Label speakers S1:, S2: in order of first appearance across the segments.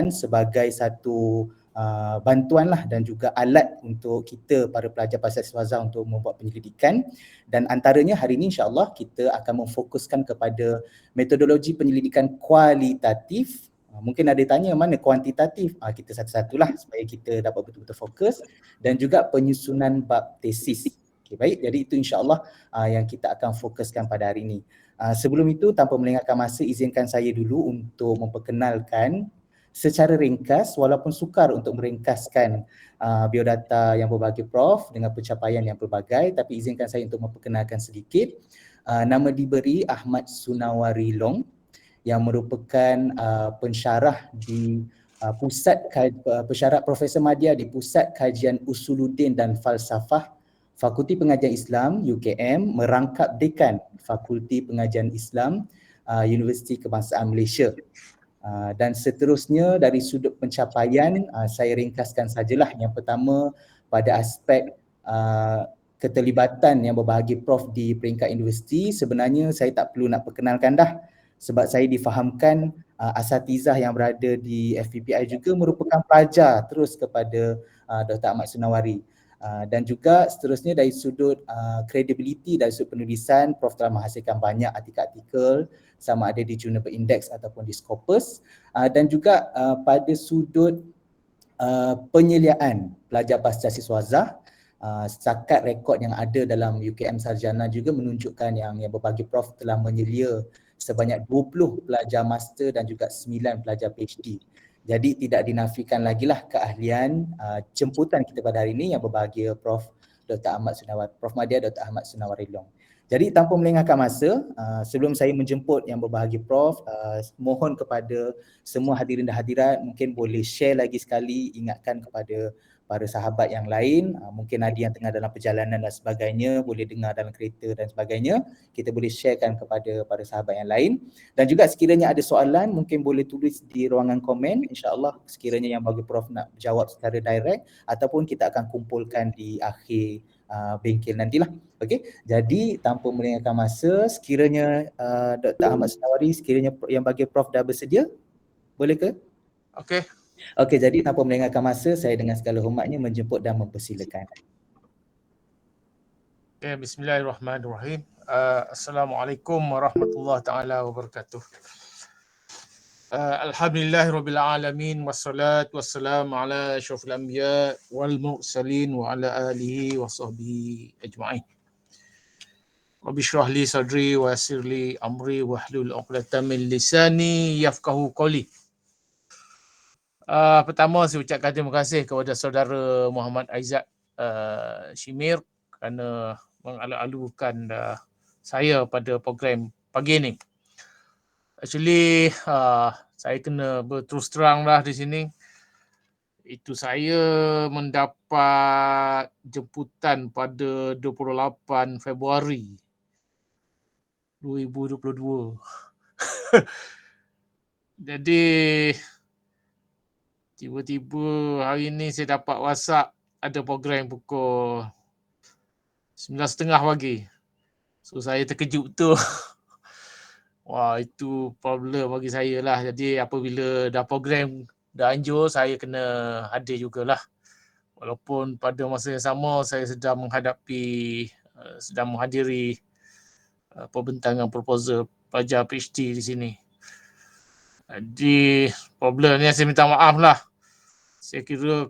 S1: sebagai satu bantuan lah dan juga alat untuk kita para pelajar Pasir Swaza untuk membuat penyelidikan, dan antaranya hari ini insya-Allah kita akan memfokuskan kepada metodologi penyelidikan kualitatif. Mungkin ada tanya mana kuantitatif, kita satu-satulah supaya kita dapat betul-betul fokus, dan juga penyusunan bab tesis. Okay, baik, jadi itu insya-Allah yang kita akan fokuskan pada hari ini. Sebelum itu, tanpa melengahkan masa, izinkan saya dulu untuk memperkenalkan secara ringkas, walaupun sukar untuk meringkaskan biodata yang berbagai Prof dengan pencapaian yang pelbagai, tapi izinkan saya untuk memperkenalkan sedikit. Nama diberi Ahmad Sunawari Long yang merupakan pensyarah di pensyarah Profesor Madya di Pusat Kajian Usuluddin dan Falsafah Fakulti Pengajian Islam UKM, merangkap Dekan Fakulti Pengajian Islam Universiti Kebangsaan Malaysia. Dan seterusnya dari sudut pencapaian, saya ringkaskan sajalah. Yang pertama, pada aspek keterlibatan yang berbahagi Prof di peringkat universiti, sebenarnya saya tak perlu nak perkenalkan dah, sebab saya difahamkan asatizah yang berada di FPPI juga merupakan pelajar terus kepada Dr. Ahmad Sunawari. Dan juga seterusnya dari sudut credibility, dari sudut penulisan, Prof telah menghasilkan banyak artikel-artikel sama ada di Jurnal Index ataupun di Scopus, dan juga pada sudut penyeliaan pelajar pasca siswazah, setakat rekod yang ada dalam UKM Sarjana juga menunjukkan yang berbagi Prof telah menyelia sebanyak 20 pelajar master dan juga 9 pelajar PhD. Jadi tidak dinafikan lagi lah keahlian jemputan kita pada hari ini yang berbahagia Prof Dr. Ahmad Sunawari, Prof Madya Dr. Ahmad Sunawari Long. Jadi tanpa melengahkan masa, sebelum saya menjemput yang berbahagia Prof, mohon kepada semua hadirin dan hadirat mungkin boleh share lagi sekali, ingatkan kepada para sahabat yang lain, mungkin ada yang tengah dalam perjalanan dan sebagainya, boleh dengar dalam kereta dan sebagainya, kita boleh sharekan kepada para sahabat yang lain. Dan juga sekiranya ada soalan mungkin boleh tulis di ruangan komen, insya-Allah sekiranya yang bagi Prof nak jawab secara direct ataupun kita akan kumpulkan di akhir bengkel nantilah. Okey, jadi tanpa melengahkan masa, sekiranya Dr. Ahmad Sunawari, sekiranya yang bagi Prof dah bersedia, boleh ke?
S2: Okey.
S1: Okey, jadi tanpa melengahkan masa, saya dengan segala hormatnya menjemput dan mempersilakan.
S2: Okay, bismillahirrahmanirrahim. Assalamualaikum warahmatullahi taala wabarakatuh. Alhamdulillahirabbil alamin, wassalatu wassalamu ala asyrafil anbiya wal mursalin wa ala alihi wa sahbihi ajma'in. Rabbi shrah li sadri wa yassir li amri wahlul 'uqdatam min lisani yafqahu qawli. Pertama saya ucapkan terima kasih kepada saudara Muhammad Aizat Shimir kerana mengalu-alukan saya pada program pagi ini. Actually saya kena berterus terang lah di sini. Itu saya mendapat jemputan pada 28 Februari 2022. Jadi tiba-tiba hari ni saya dapat WhatsApp ada program pukul 9.30 pagi. So saya terkejut betul. Wah, itu problem bagi saya lah. Jadi apabila dah program dah anjur, saya kena hadir jugalah. Walaupun pada masa yang sama saya sedang menghadiri pembentangan proposal pelajar PhD di sini. Jadi problem ni saya minta maaf lah. Saya kira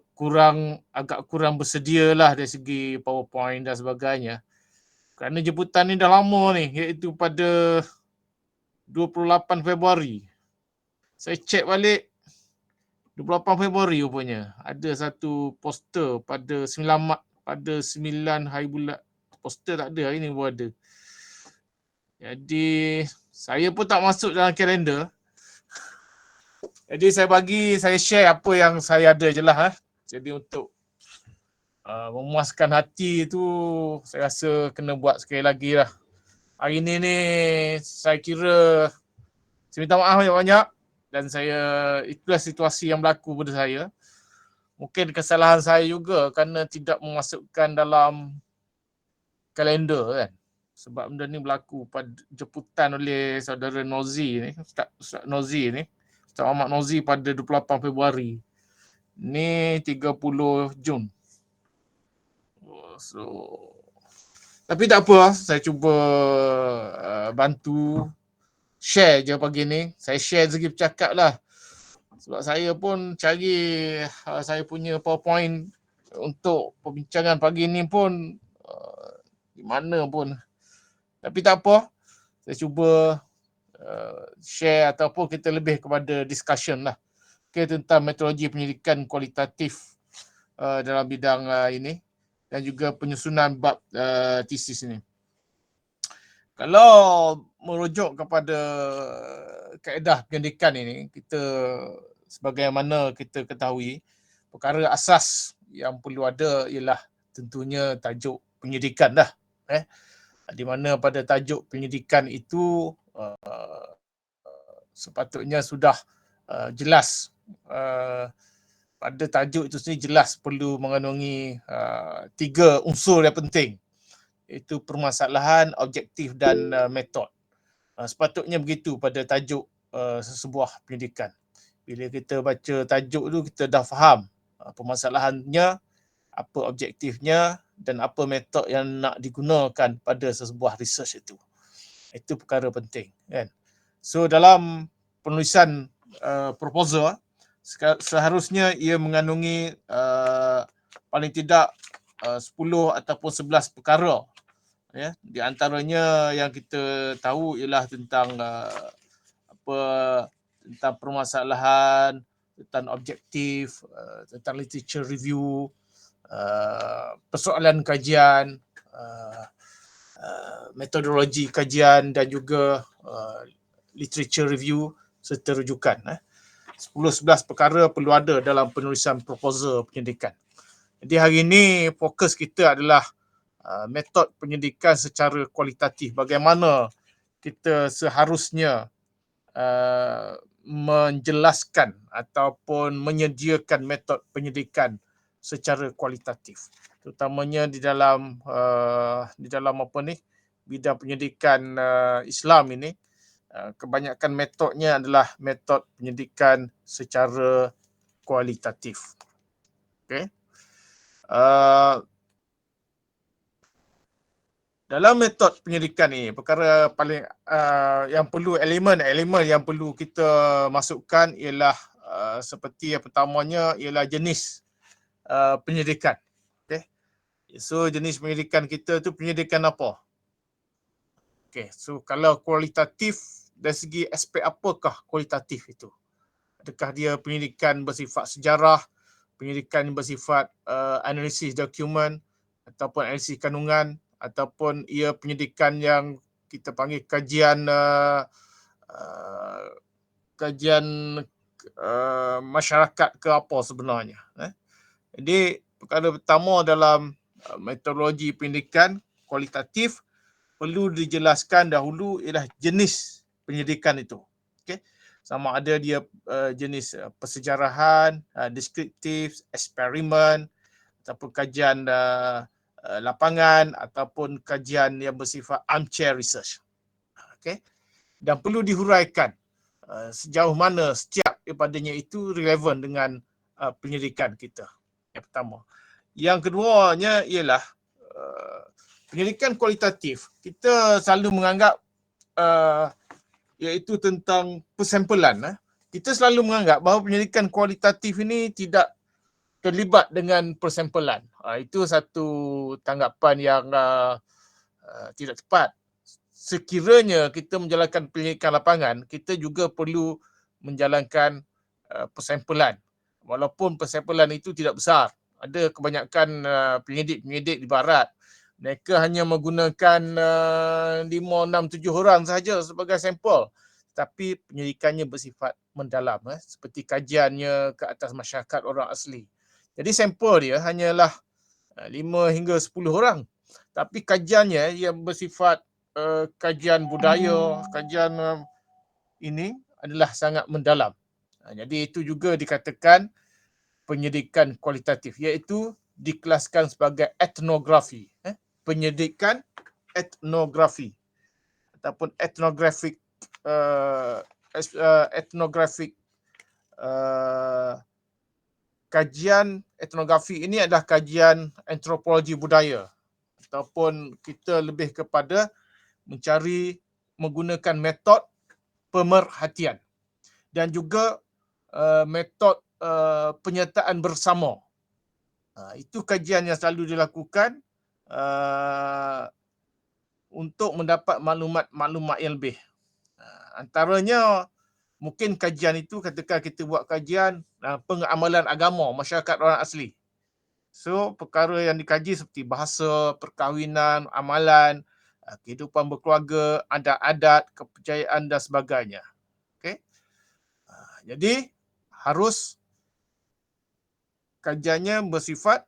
S2: agak kurang bersedia lah dari segi PowerPoint dan sebagainya. Kerana jemputan ni dah lama ni, iaitu pada 28 Februari. Saya cek balik 28 Februari rupanya. Ada satu poster pada 9 hari bulan. Poster tak ada, hari ni pun ada. Jadi saya pun tak masuk dalam kalender. Jadi saya share apa yang saya ada je lah. Jadi untuk memuaskan hati tu, saya rasa kena buat sekali lagi lah. Hari ni saya kira saya minta maaf banyak-banyak dan itulah situasi yang berlaku pada saya. Mungkin kesalahan saya juga kerana tidak memasukkan dalam kalender kan. Sebab benda ni berlaku pada jemputan oleh saudara Nozi ni, Ustaz Ustaz Ahmad Nozi pada 28 Februari. Ni 30 Jun. So tapi tak apa, saya cuba bantu share je pagi ni. Saya share segi bercakap lah. Sebab saya pun cari saya punya PowerPoint untuk perbincangan pagi ni pun di mana pun. Tapi tak apa, saya cuba share ataupun kita lebih kepada discussion lah. Okay, tentang metodologi penyidikan kualitatif dalam bidang ini dan juga penyusunan bab tesis ini. Kalau merujuk kepada kaedah penyidikan ini, kita sebagaimana kita ketahui, perkara asas yang perlu ada ialah tentunya tajuk penyidikan dah. Di mana pada tajuk penyidikan itu sepatutnya sudah jelas, pada tajuk itu sendiri jelas perlu mengandungi 3 unsur yang penting, iaitu permasalahan, objektif dan metod. Sepatutnya begitu pada tajuk sesebuah pendidikan. Bila kita baca tajuk tu, kita dah faham permasalahannya, apa objektifnya dan apa metod yang nak digunakan pada sesebuah research itu. Itu perkara penting, kan. So dalam penulisan proposal, seharusnya ia mengandungi paling tidak 10 ataupun 11 perkara. Ya, di antaranya yang kita tahu ialah tentang tentang permasalahan, tentang objektif, tentang literature review, persoalan kajian, metodologi kajian dan juga literature review serta rujukan. 10-11 perkara perlu ada dalam penulisan proposal penyidikan. Jadi hari ini fokus kita adalah metod penyidikan secara kualitatif. Bagaimana kita seharusnya menjelaskan ataupun menyediakan metod penyidikan secara kualitatif, terutamanya di dalam bidang penyidikan Islam ini. Kebanyakan metodnya adalah metod penyidikan secara kualitatif. Okay. Dalam metod penyidikan ni, perkara paling yang perlu elemen yang perlu kita masukkan ialah seperti yang pertamanya ialah jenis penyidikan. Okay. So jenis penyidikan kita tu penyidikan apa? Okay. So kalau kualitatif, dari segi aspek apakah kualitatif itu? Adakah dia penyidikan bersifat sejarah, penyidikan bersifat analisis dokumen ataupun analisis kandungan, ataupun ia penyidikan yang kita panggil kajian masyarakat ke apa sebenarnya. Jadi perkara pertama dalam metodologi penyidikan kualitatif perlu dijelaskan dahulu ialah jenis penyidikan itu. Okay. Sama ada dia jenis persejarahan, deskriptif, eksperimen, ataupun kajian lapangan, ataupun kajian yang bersifat armchair research. Okay. Dan perlu dihuraikan sejauh mana setiap daripadanya itu relevan dengan penyidikan kita. Yang pertama. Yang keduanya ialah penyidikan kualitatif. Kita selalu menganggap iaitu tentang persampulan. Kita selalu menganggap bahawa penyidikan kualitatif ini tidak terlibat dengan persampulan. Itu satu tanggapan yang tidak tepat. Sekiranya kita menjalankan penyidikan lapangan, kita juga perlu menjalankan persampulan. Walaupun persampulan itu tidak besar. Ada kebanyakan penyidik-penyidik di barat, mereka hanya menggunakan 5, 6, 7 orang sahaja sebagai sampel. Tapi penyidikannya bersifat mendalam, seperti kajiannya ke atas masyarakat orang asli. Jadi sampel dia hanyalah 5 hingga 10 orang. Tapi kajiannya yang bersifat kajian budaya, kajian ini adalah sangat mendalam. Jadi itu juga dikatakan penyidikan kualitatif, iaitu dikelaskan sebagai etnografi. Penyidikan etnografi ataupun ethnographic kajian etnografi ini adalah kajian antropologi budaya, ataupun kita lebih kepada mencari menggunakan metod pemerhatian dan juga metod penyertaan bersama. Itu kajian yang selalu dilakukan untuk mendapat maklumat-maklumat yang lebih. Antaranya mungkin kajian itu, katakan kita buat kajian pengamalan agama masyarakat orang asli. So perkara yang dikaji seperti bahasa, perkahwinan, amalan, kehidupan berkeluarga, adat-adat, kepercayaan dan sebagainya. Okay? Jadi harus kajiannya bersifat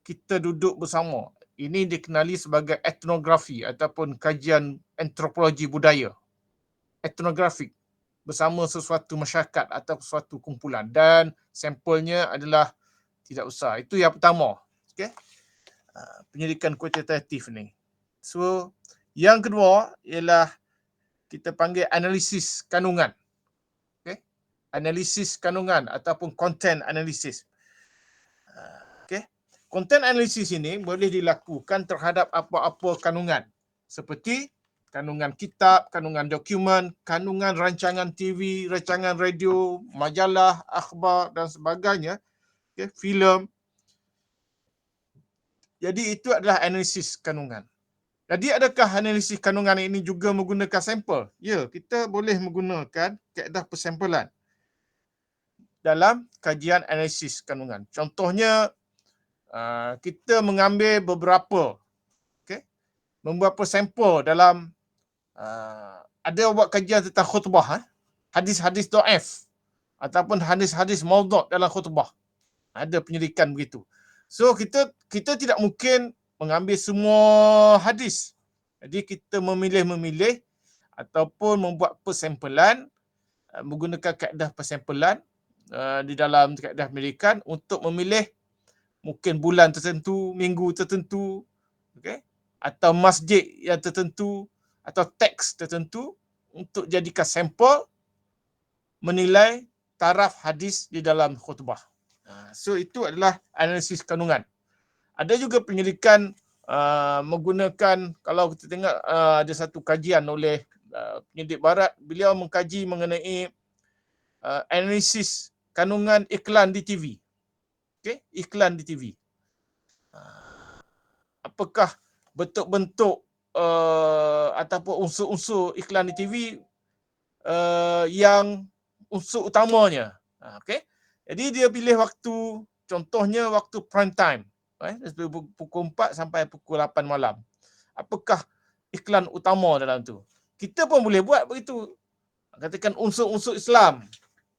S2: kita duduk bersama. Ini dikenali sebagai etnografi ataupun kajian antropologi budaya. Etnografik, bersama sesuatu masyarakat atau sesuatu kumpulan, dan sampelnya adalah tidak besar. Itu yang pertama. Okay? Penyelidikan kuantitatif ni. So, yang kedua ialah kita panggil analisis kandungan. Okay? Analisis kandungan ataupun content analysis. Okay? Content analysis ini boleh dilakukan terhadap apa-apa kandungan, seperti kandungan kitab, kandungan dokumen, kandungan rancangan TV, rancangan radio, majalah, akhbar dan sebagainya, okay, filem. Jadi itu adalah analisis kandungan. Jadi adakah analisis kandungan ini juga menggunakan sampel? Ya, kita boleh menggunakan kaedah persampelan dalam kajian analisis kandungan. Contohnya, kita mengambil beberapa sampel dalam ada buat kajian tentang khutbah, hadis-hadis dhaif ataupun hadis-hadis maudhu' dalam khutbah. Ada penyelidikan begitu. So kita tidak mungkin mengambil semua hadis. Jadi kita memilih ataupun membuat persampelan menggunakan kaedah persampelan di dalam kaedah penyelidikan untuk memilih mungkin bulan tertentu, minggu tertentu, okay? Atau masjid yang tertentu, atau teks tertentu untuk jadikan sampel menilai taraf hadis di dalam khutbah. So itu adalah analisis kandungan. Ada juga penyelidikan menggunakan, kalau kita tengok ada satu kajian oleh penyidik barat, beliau mengkaji mengenai analisis kandungan iklan di TV. Okay? Iklan di TV. Apakah bentuk-bentuk ataupun unsur-unsur iklan di TV yang unsur utamanya. Okay? Jadi dia pilih waktu, contohnya waktu prime time. Pukul 4 sampai pukul 8 malam. Apakah iklan utama dalam tu? Kita pun boleh buat begitu. Katakan unsur-unsur Islam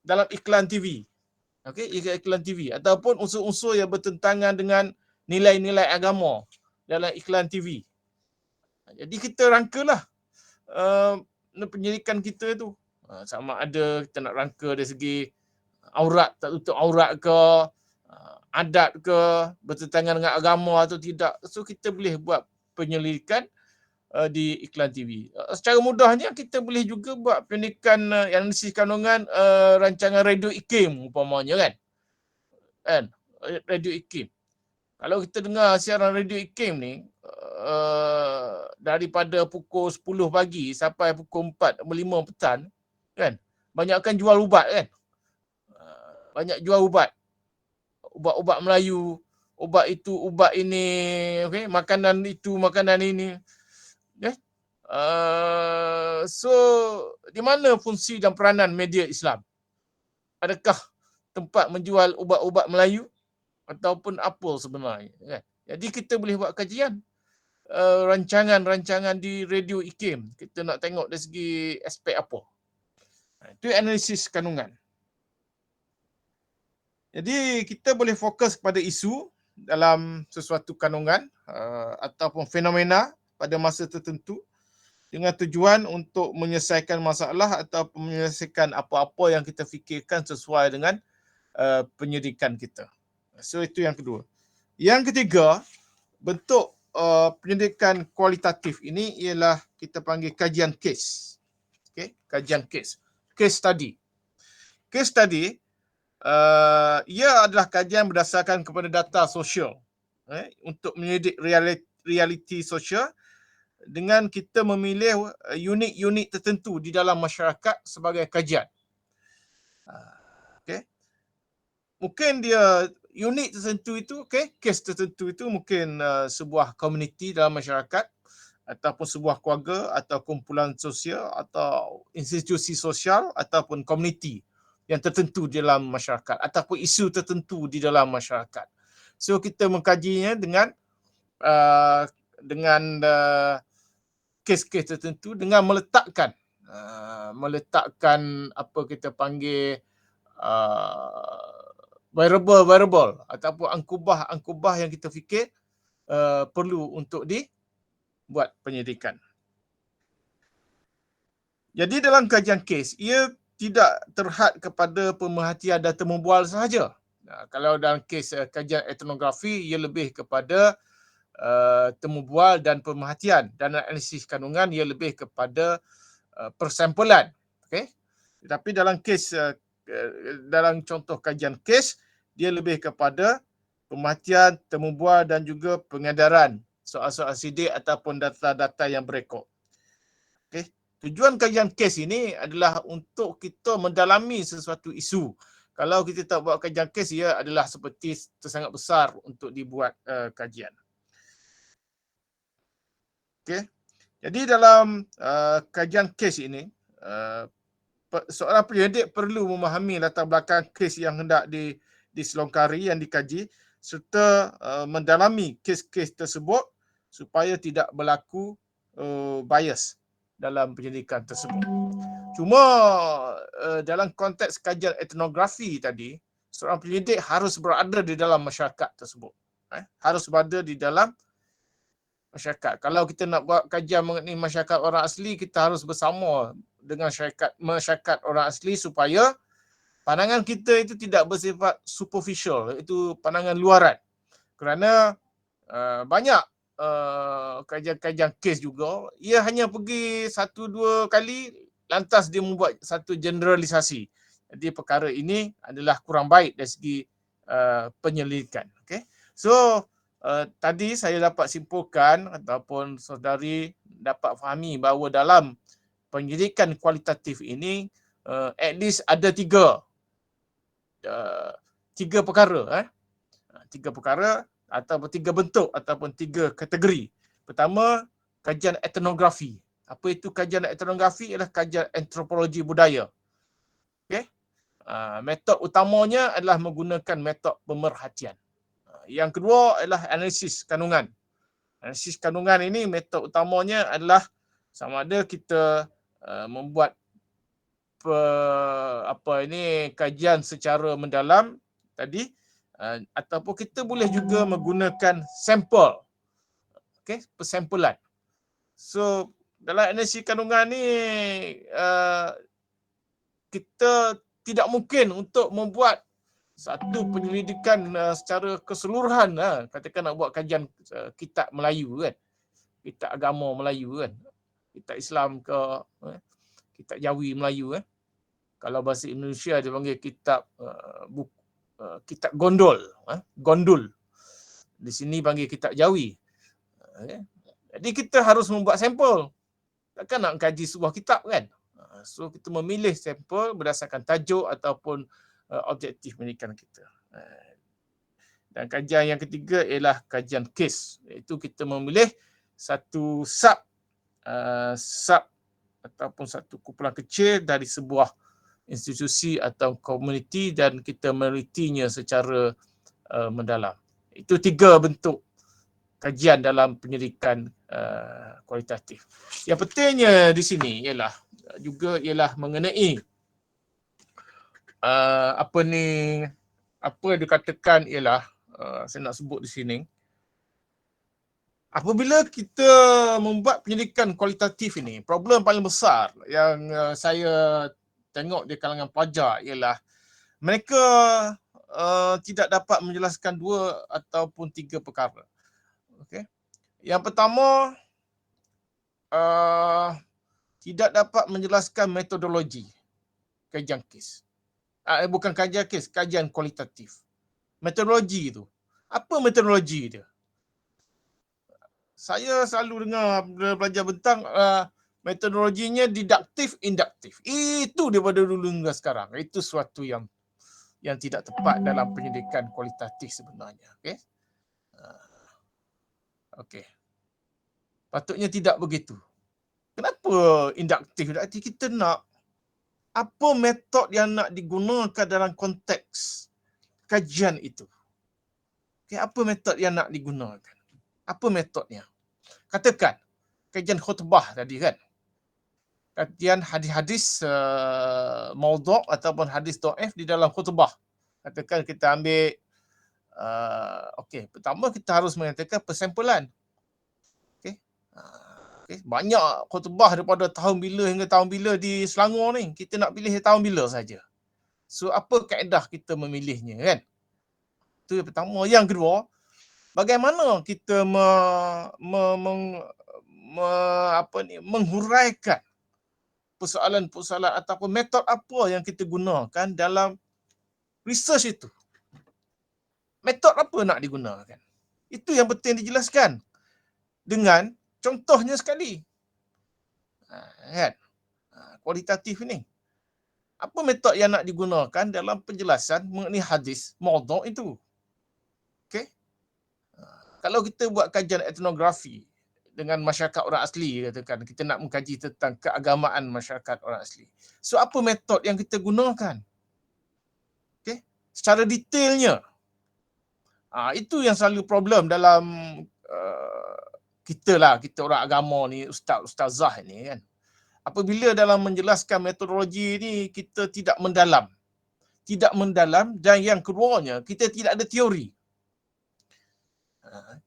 S2: dalam iklan TV. Okay? Iklan TV. Ataupun unsur-unsur yang bertentangan dengan nilai-nilai agama dalam iklan TV. Jadi kita rangkalah penyelidikan kita tu. Sama ada kita nak rangka dari segi aurat, tak tutup aurat ke, adat ke, bertentangan dengan agama atau tidak. So kita boleh buat penyelidikan di iklan TV. Secara mudahnya kita boleh juga buat penyelidikan analisis kandungan rancangan radio IKIM umpamanya kan. Radio IKIM. Kalau kita dengar siaran radio IKIM ni daripada pukul 10 pagi sampai pukul 4, 5 petang kan, banyakkan jual ubat kan. Banyak jual ubat. Ubat-ubat Melayu, ubat itu, ubat ini, okay? Makanan itu, makanan ini. Okay? So, di mana fungsi dan peranan media Islam? Adakah tempat menjual ubat-ubat Melayu ataupun apa sebenarnya? Kan? Jadi kita boleh buat kajian rancangan-rancangan di radio IKIM. Kita nak tengok dari segi aspek apa. Itu analisis kandungan. Jadi kita boleh fokus pada isu dalam sesuatu kandungan ataupun fenomena pada masa tertentu dengan tujuan untuk menyelesaikan masalah atau menyelesaikan apa-apa yang kita fikirkan sesuai dengan penyelidikan kita. So itu yang kedua. Yang ketiga, bentuk penyelidikan kualitatif ini ialah kita panggil kajian kes. Okay? Kajian kes. Case study. Kes tadi ia adalah kajian berdasarkan kepada data sosial untuk menyelidik realiti sosial dengan kita memilih unit-unit tertentu di dalam masyarakat sebagai kajian. Okay. Mungkin dia unit tertentu itu, kes tertentu itu mungkin sebuah komuniti dalam masyarakat ataupun sebuah keluarga atau kumpulan sosial atau institusi sosial ataupun komuniti yang tertentu di dalam masyarakat ataupun isu tertentu di dalam masyarakat. So kita mengkajinya dengan kes-kes tertentu dengan meletakkan apa kita panggil variable ataupun angkubah yang kita fikir perlu untuk dibuat penyelidikan. Jadi dalam kajian kes, ia tidak terhad kepada pemerhatian dan temubual sahaja. Kalau dalam kes kajian etnografi, ia lebih kepada temubual dan pemerhatian, dan analisis kandungan ia lebih kepada persampulan. Okay? Tetapi dalam kes dalam contoh kajian kes, dia lebih kepada pemerhatian, temubual dan juga pengedaran soal-soal sidik ataupun data-data yang berekod. Okay? Tujuan kajian kes ini adalah untuk kita mendalami sesuatu isu. Kalau kita tak buat kajian kes, ia adalah seperti sangat besar untuk dibuat kajian. Okay. Jadi dalam kajian kes ini, seorang penyelidik perlu memahami latar belakang kes yang hendak diselongkari, yang dikaji, serta mendalami kes-kes tersebut supaya tidak berlaku bias dalam penyelidikan tersebut. Cuma dalam konteks kajian etnografi tadi, seorang penyelidik harus berada di dalam masyarakat tersebut. Harus berada di dalam masyarakat. Kalau kita nak buat kajian mengenai masyarakat orang asli, kita harus bersama dengan masyarakat orang asli supaya pandangan kita itu tidak bersifat superficial, itu pandangan luaran. Kerana banyak kajian-kajian kes juga, ia hanya pergi 1-2 kali lantas dia membuat satu generalisasi. Jadi perkara ini adalah kurang baik dari segi penyelidikan. Okay? So tadi saya dapat simpulkan ataupun saudari dapat fahami bahawa dalam penyelidikan kualitatif ini at least ada tiga perkara. Tiga perkara ataupun 3 bentuk ataupun 3 kategori. Pertama, kajian etnografi. Apa itu kajian etnografi? Ialah kajian antropologi budaya. Okay? Metod utamanya adalah menggunakan metod pemerhatian. Yang kedua adalah analisis kandungan. Analisis kandungan ini metod utamanya adalah sama ada kita membuat kajian secara mendalam tadi, ataupun kita boleh juga menggunakan sampel. Okay, persampulan. So dalam analisis kandungan ni kita tidak mungkin untuk membuat satu penyelidikan secara keseluruhan. Katakan nak buat kajian kitab Melayu kan, kitab agama Melayu kan, kitab Islam ke kitab Jawi Melayu kan. Kalau bahasa Indonesia dia panggil kitab kitab gondol, gondul. Di sini panggil kitab Jawi. Jadi kita harus membuat sampel. Takkan nak kaji sebuah kitab kan. So kita memilih sampel berdasarkan tajuk ataupun objektif pendidikan kita. Dan kajian yang ketiga ialah kajian kes. Iaitu kita memilih satu sub ataupun satu kumpulan kecil dari sebuah institusi atau komuniti dan kita menelitinya secara mendalam. Itu 3 bentuk kajian dalam penyelidikan kualitatif. Yang pentingnya di sini ialah mengenai apa yang dikatakan ialah saya nak sebut di sini. Apabila kita membuat penyelidikan kualitatif ini, problem paling besar yang saya tengok di kalangan pelajar ialah mereka tidak dapat menjelaskan 2 ataupun 3 perkara. Okay. Yang pertama, tidak dapat menjelaskan metodologi kajian kes. Bukan kajian kes, kajian kualitatif. Metodologi tu. Apa metodologi dia? Saya selalu dengar pelajar bentang metodologinya diduktif, induktif. Itu daripada dulu hingga sekarang. Itu suatu yang tidak tepat dalam pendidikan kualitatif sebenarnya. Okey. Okey. Patutnya tidak begitu. Kenapa induktif? Kita nak apa metod yang nak digunakan dalam konteks kajian itu. Okay, apa metod yang nak digunakan? Apa metodnya? Katakan, kajian khutbah tadi kan. Kajian hadis-hadis maudhu' ataupun hadis dhaif di dalam khutbah. Katakan kita ambil, pertama kita harus mengatakan persampaian. Okay, banyak khutbah daripada tahun bila hingga tahun bila di Selangor ni. Kita nak pilih tahun bila saja. So, apa kaedah kita memilihnya kan? Itu yang pertama. Yang kedua, bagaimana kita menghuraikan persoalan-persoalan ataupun metod apa yang kita gunakan dalam research itu. Metod apa nak digunakan? Itu yang penting dijelaskan. Dengan contohnya sekali. Kan? Kualitatif ni. Apa metod yang nak digunakan dalam penjelasan mengenai hadis maudhu' itu? Okey. Kalau kita buat kajian etnografi dengan masyarakat orang asli, katakan kita nak mengkaji tentang keagamaan masyarakat orang asli. So apa metod yang kita gunakan? Okey, secara detailnya. Itu yang selalu problem dalam kita orang agama ni, ustazah ni kan. Apabila dalam menjelaskan metodologi ni kita tidak mendalam. Tidak mendalam dan yang keduanya kita tidak ada teori.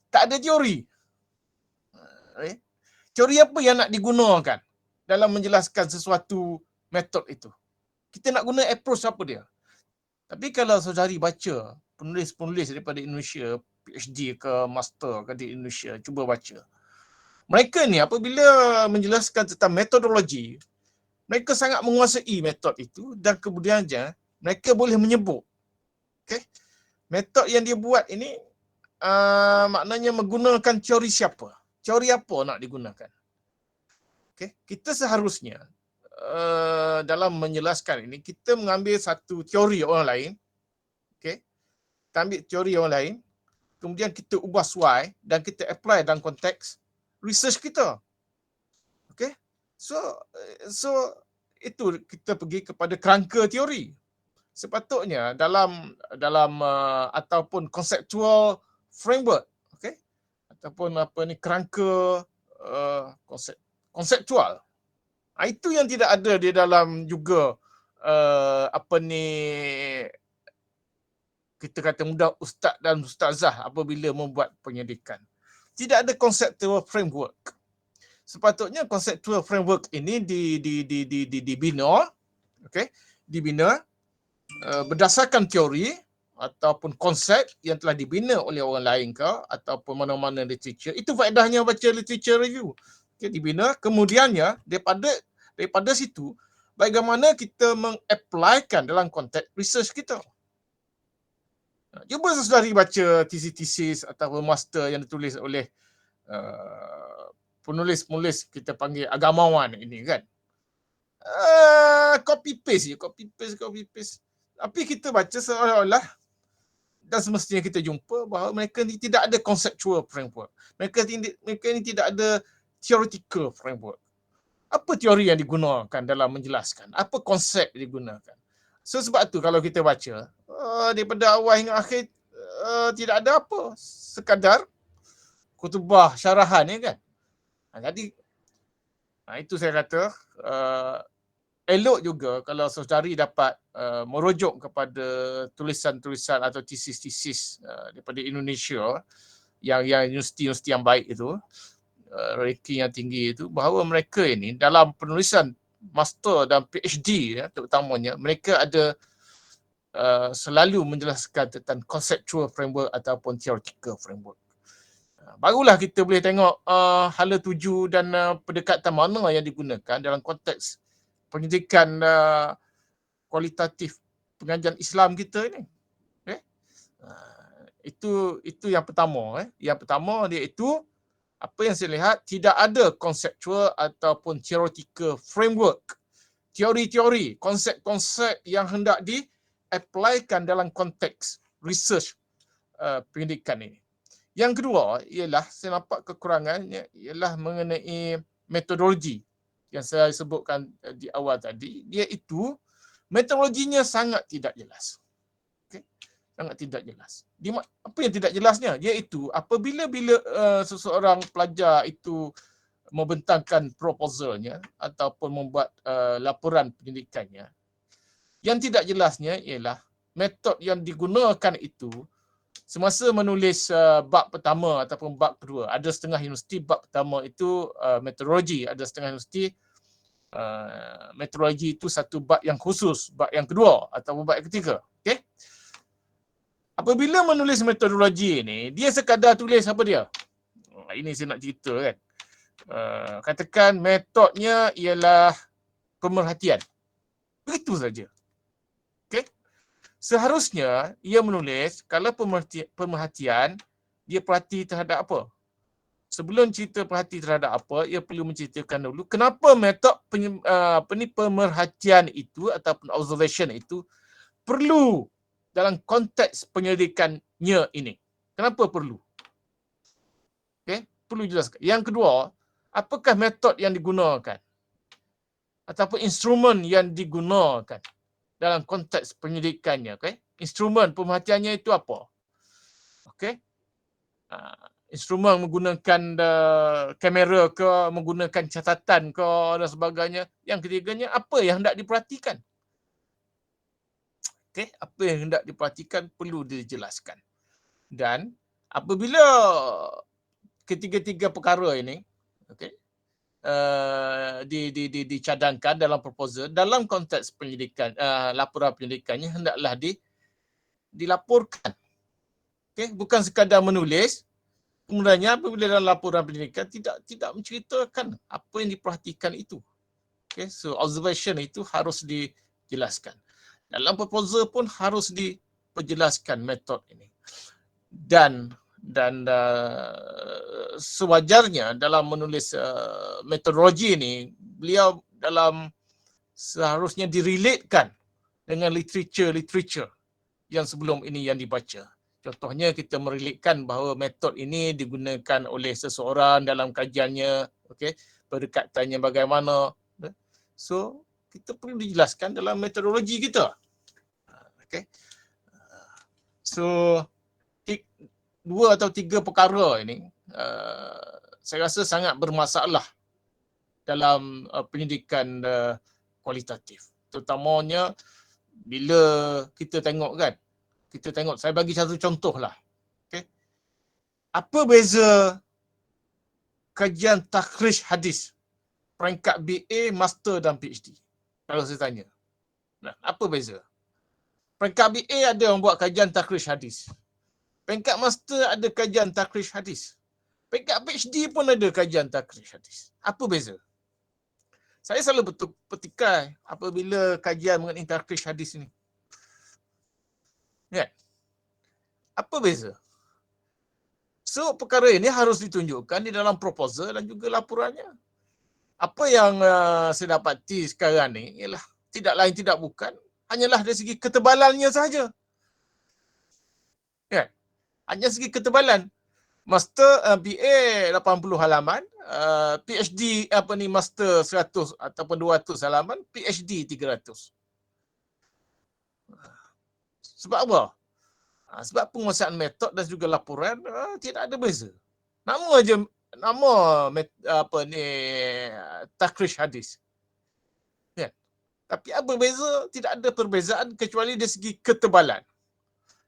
S2: Tak ada teori. Teori apa yang nak digunakan dalam menjelaskan sesuatu metod itu? Kita nak guna approach apa dia? Tapi kalau saudari baca penulis-penulis daripada Indonesia, PhD ke master ke di Indonesia, cuba baca. Mereka ni apabila menjelaskan tentang metodologi, mereka sangat menguasai metod itu dan kemudiannya mereka boleh menyebut. Okay? Metod yang dia buat ini maknanya menggunakan teori siapa? Teori apa nak digunakan? Okay? Kita seharusnya dalam menjelaskan ini, kita mengambil satu teori orang lain. Okay? Kita ambil teori orang lain, kemudian kita ubah suai dan kita apply dalam konteks research kita. Okay? So itu kita pergi kepada kerangka teori. Sepatutnya dalam ataupun conceptual framework, okay? Ataupun kerangka konseptual. Itu yang tidak ada di dalam juga kita kata mudah ustaz dan ustazah apabila membuat penyelidikan. Tidak ada conceptual framework. Sepatutnya conceptual framework ini dibina, okay? Dibina berdasarkan teori ataupun konsep yang telah dibina oleh orang lain ke ataupun mana-mana literature. Itu faedahnya baca literature review. Okay, dibina, kemudiannya daripada situ bagaimana kita mengapplykan dalam konteks research kita. Cuba saudari baca tesis ataupun master yang ditulis oleh penulis-penulis kita panggil agamawan ini kan. Copy paste. Tapi kita baca seolah-olah dan semestinya kita jumpa bahawa mereka ni tidak ada conceptual framework. Mereka ni tidak ada theoretical framework. Apa teori yang digunakan dalam menjelaskan? Apa konsep digunakan? So sebab tu kalau kita baca daripada awal hingga akhir tidak ada apa, sekadar khutbah syarahan ni kan. Jadi itu saya kata elok juga kalau saudari dapat merujuk kepada tulisan-tulisan atau tesis-tesis daripada Indonesia yang universiti-universiti yang baik itu, ranking yang tinggi itu, bahawa mereka ini dalam penulisan master dan PhD terutamanya mereka ada selalu menjelaskan tentang conceptual framework ataupun theoretical framework. Barulah kita boleh tengok hala tuju dan pendekatan mana yang digunakan dalam konteks pendidikan kualitatif pengajian Islam kita ini. Okay? Itu yang pertama. Yang pertama dia itu, apa yang saya lihat, tidak ada conceptual ataupun theoretical framework, teori-teori, konsep-konsep yang hendak di-applykan dalam konteks research pendidikan ini. Yang kedua ialah, saya nampak kekurangannya ialah mengenai metodologi yang saya sebutkan di awal tadi. Dia itu metodologinya sangat tidak jelas. Okay? Sangat tidak jelas. Apa yang tidak jelasnya? Iaitu apabila seseorang pelajar itu membentangkan proposalnya ataupun membuat laporan pendidikannya, yang tidak jelasnya ialah metod yang digunakan itu semasa menulis bab pertama ataupun bab kedua. Ada setengah universiti bab pertama itu metodologi, ada setengah universiti metodologi itu satu bab yang khusus, bab yang kedua ataupun bab yang ketiga. Okey. Apabila menulis metodologi ini, dia sekadar tulis apa dia? Ini saya nak cerita kan. Katakan metodnya ialah pemerhatian. Begitu saja. Okey. Seharusnya ia menulis kalau pemerhatian, dia perhati terhadap apa? Sebelum cerita perhati terhadap apa, ia perlu menceritakan dulu kenapa metod pemerhatian itu ataupun observation itu perlu dalam konteks penyelidikannya ini. Kenapa perlu? Okay? Perlu jelaskan. Yang kedua, apakah metod yang digunakan? Ataupun instrumen yang digunakan dalam konteks penyelidikannya. Okay? Instrumen pemerhatiannya itu apa? Okay? Instrumen menggunakan kamera ke, menggunakan catatan ke dan sebagainya. Yang ketiganya, apa yang hendak diperhatikan? Okay, apa yang hendak diperhatikan perlu dijelaskan. Dan apabila ketiga-tiga perkara ini okay, dicadangkan dalam proposal, dalam konteks penyelidikan, laporan penyelidikannya hendaklah dilaporkan. Okay, bukan sekadar menulis, kemudiannya apabila dalam laporan penyelidikan tidak menceritakan apa yang diperhatikan itu. Okay, so observation itu harus dijelaskan. Dalam proposal pun harus diperjelaskan metod ini. Dan sewajarnya dalam menulis metodologi ini, beliau seharusnya direlatekan dengan literature yang sebelum ini yang dibaca. Contohnya kita merelatekan bahawa metod ini digunakan oleh seseorang dalam kajiannya, okey, pendekatannya bagaimana. So, kita perlu dijelaskan dalam metodologi kita. Okay. So, 2 atau 3 perkara ini saya rasa sangat bermasalah dalam pendidikan kualitatif. Terutamanya bila kita tengok kan, saya bagi satu contoh lah. Okay. Apa beza kajian takhrij hadis peringkat BA, Master dan PhD? Kalau saya tanya. Nah, apa beza? Peringkat BA ada yang buat kajian takhrij hadis. Peringkat Master ada kajian takhrij hadis. Peringkat PhD pun ada kajian takhrij hadis. Apa beza? Saya selalu petikai apabila kajian mengenai takhrij hadis ini. Ya. Apa beza? So, perkara ini harus ditunjukkan di dalam proposal dan juga laporannya. Apa yang saya dapati sekarang ni ialah tidak lain tidak bukan hanyalah dari segi ketebalannya sahaja. Ya. Hanya segi ketebalan. Master BA 80 halaman, PhD Master 100 ataupun 200 halaman, PhD 300. Sebab apa? Sebab penguasaan metod dan juga laporan tidak ada beza. Nama takhrij hadis. Ya. Tapi apa beza? Tidak ada perbezaan kecuali dari segi ketebalan.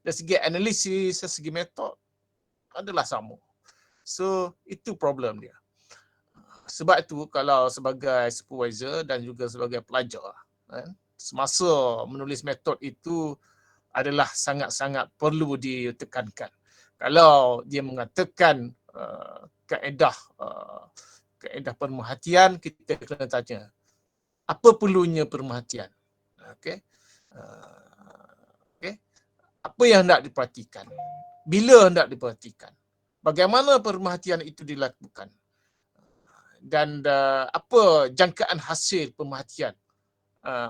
S2: Dari segi analisis, dari segi metod adalah sama. So, itu problem dia. Sebab itu kalau sebagai supervisor dan juga sebagai pelajar, semasa menulis metod itu adalah sangat-sangat perlu ditekankan. Kalau dia mengatakan kaedah pemerhatian, kita kena tanya, apa perlunya pemerhatian? Okay. Apa yang hendak diperhatikan? Bila hendak diperhatikan? Bagaimana pemerhatian itu dilakukan? Dan apa jangkaan hasil pemerhatian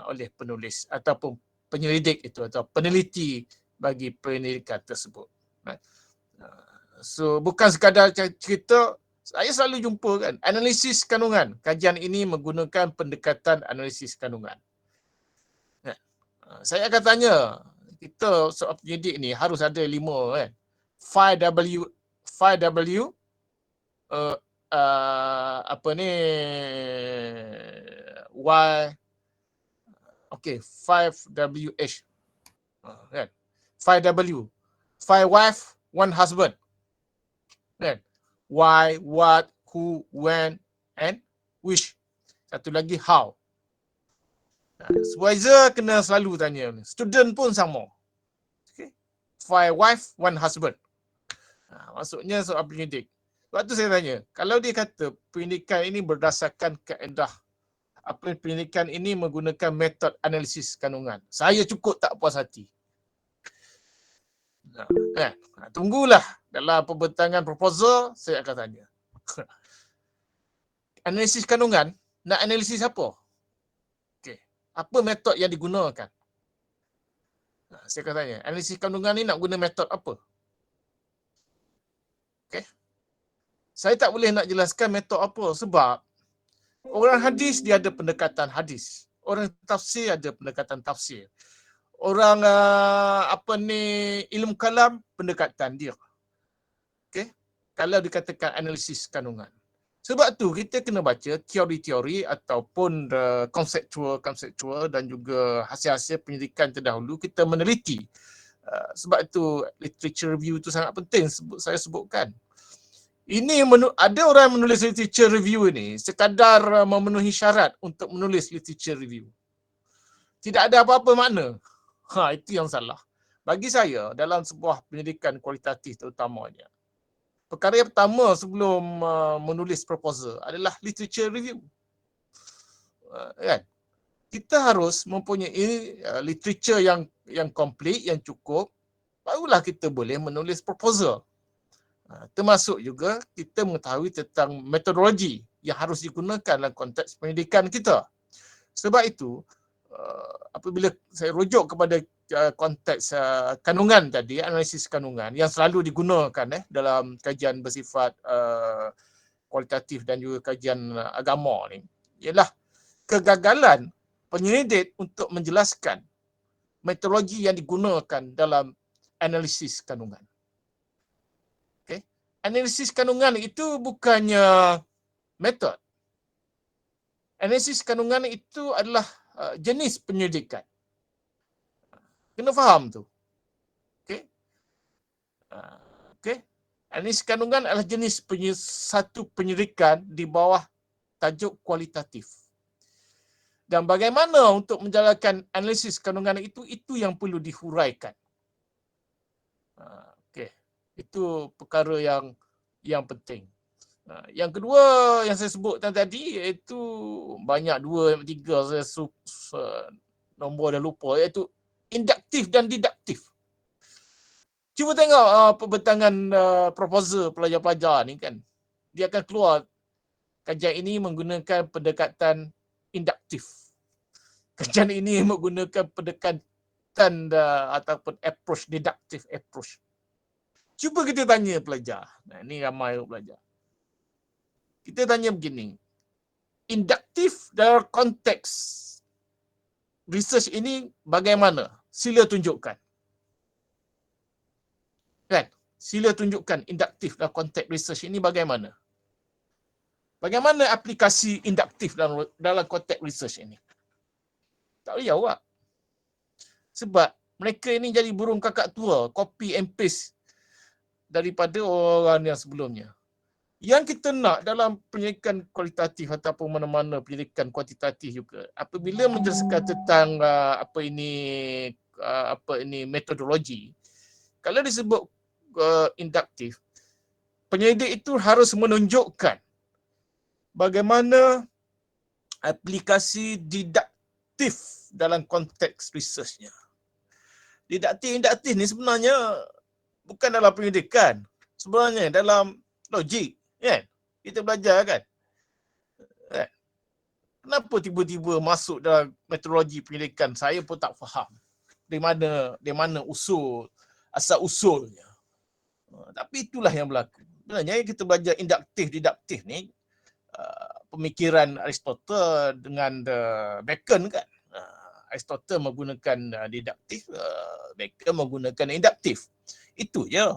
S2: oleh penulis ataupun penyelidik itu atau peneliti bagi penyelidikan tersebut. So bukan sekadar cerita, saya selalu jumpa kan analisis kandungan. Kajian ini menggunakan pendekatan analisis kandungan. Saya akan tanya, kita seorang penyidik ni harus ada 5 kan. 5W apa ni okey 5WH kan. 5W. 5 wife, 1 husband. Kan? Why, what, who, when and which. Satu lagi how. Supervisor kena selalu tanya. Student pun sama. Okay. 5 wife, 1 husband. Maksudnya soal penyidik. Sebab tu saya tanya, kalau dia kata penyidikan ini berdasarkan kaedah, apa penyidikan ini menggunakan metod analisis kandungan, saya cukup tak puas hati. Tunggulah dalam pembentangan proposal saya akan tanya. Analisis kandungan, nak analisis apa? Okey, apa metod yang digunakan? Saya akan tanya, analisis kandungan ni nak guna metod apa? Okey. Saya tak boleh nak jelaskan metod apa sebab orang hadis dia ada pendekatan hadis. Orang tafsir ada pendekatan tafsir. Orang ilmu kalam pendekatan dia. Okey. Kalau dikatakan analisis kandungan. Sebab tu kita kena baca teori-teori ataupun konseptual dan juga hasil-hasil penyelidikan terdahulu kita meneliti. Sebab itu literature review itu sangat penting saya sebutkan. Ini ada orang menulis literature review ini sekadar memenuhi syarat untuk menulis literature review. Tidak ada apa-apa makna. Itu yang salah. Bagi saya dalam sebuah penyelidikan kualitatif terutamanya, perkara yang pertama sebelum menulis proposal adalah literature review. Kan? Kita harus mempunyai literature yang komplit, yang cukup, barulah kita boleh menulis proposal. Termasuk juga kita mengetahui tentang metodologi yang harus digunakan dalam konteks pendidikan kita. Sebab itu, apabila saya rujuk kepada konteks kandungan tadi, analisis kandungan yang selalu digunakan dalam kajian bersifat kualitatif dan juga kajian agama ni, ialah kegagalan penyelidik untuk menjelaskan metodologi yang digunakan dalam analisis kandungan. Analisis kandungan itu bukannya metod. Analisis kandungan itu adalah jenis penyelidikan. Kena faham tu. Okey. Okey. Analisis kandungan adalah jenis satu penyelidikan di bawah tajuk kualitatif. Dan bagaimana untuk menjalankan analisis kandungan itu yang perlu dihuraikan. Itu perkara yang penting. Yang kedua yang saya sebutkan tadi iaitu banyak 2, 3 saya nombor dah lupa, iaitu induktif dan diduktif. Cuba tengok pembentangan proposal pelajar-pelajar ni kan. Dia akan keluar kajian ini menggunakan pendekatan induktif. Kajian ini menggunakan pendekatan ataupun approach, deductive approach. Cuba kita tanya pelajar. Ini ramai pelajar. Kita tanya begini. Induktif dalam konteks research ini bagaimana? Sila tunjukkan. Kan? Sila tunjukkan induktif dalam konteks research ini bagaimana? Bagaimana aplikasi induktif dalam konteks research ini? Tak boleh jawab. Sebab mereka ini jadi burung kakak tua, copy and paste daripada orang yang sebelumnya. Yang kita nak dalam penyelidikan kualitatif ataupun mana-mana penyelidikan kuantitatif juga, apabila menjelaskan tentang metodologi, kalau disebut induktif, penyelidik itu harus menunjukkan bagaimana aplikasi diduktif dalam konteks researchnya. Didaktif ni sebenarnya bukan dalam pendidikan. Sebenarnya dalam logik, kan? Kita belajar kan? Kenapa tiba-tiba masuk dalam metodologi pendidikan? Saya pun tak faham. Dari mana asal usulnya. Tapi itulah yang berlaku. Sebenarnya kita belajar induktif, didaktif ni pemikiran Aristotle dengan Bacon kan. Aristotle menggunakan didaktif, Bacon menggunakan induktif. Itu je.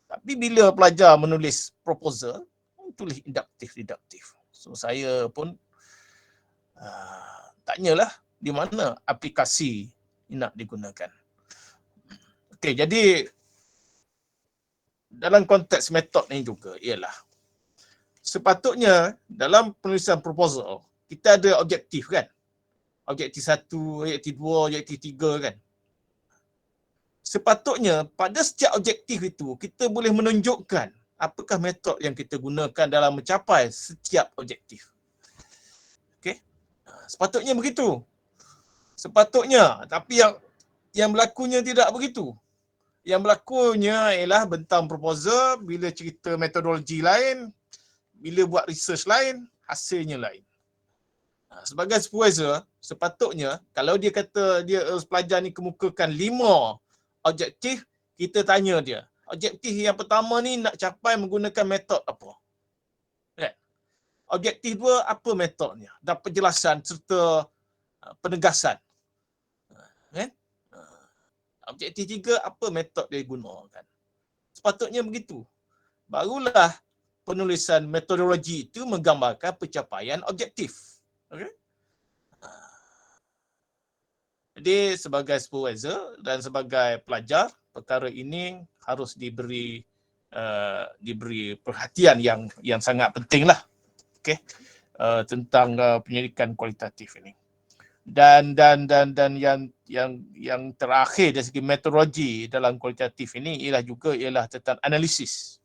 S2: Tapi bila pelajar menulis proposal, tulis induktif. So saya pun tanyalah di mana aplikasi nak digunakan. Okey, jadi dalam konteks metod ni juga ialah sepatutnya dalam penulisan proposal kita ada objektif kan? Objektif 1, objektif 2, objektif 3 kan? Sepatutnya pada setiap objektif itu kita boleh menunjukkan apakah metod yang kita gunakan dalam mencapai setiap objektif. Okey? Sepatutnya begitu. Sepatutnya, tapi yang berlakunya tidak begitu. Yang berlakunya ialah bentang proposal, bila cerita metodologi lain, bila buat research lain, hasilnya lain. Sebagai supervisor, sepatutnya kalau dia kata pelajar ni kemukakan 5 objektif, kita tanya dia, objektif yang pertama ni nak capai menggunakan metod apa? Objektif 2, apa metodnya? Dan penjelasan serta penegasan. Objektif 3, apa metod dia gunakan? Sepatutnya begitu. Barulah penulisan metodologi itu menggambarkan pencapaian objektif. Okay? Jadi sebagai supervisor dan sebagai pelajar, perkara ini harus diberi perhatian yang sangat penting lah. Okay? Tentang penyelidikan kualitatif ini. Dan yang terakhir dari segi metodologi dalam kualitatif ini ialah tentang analisis.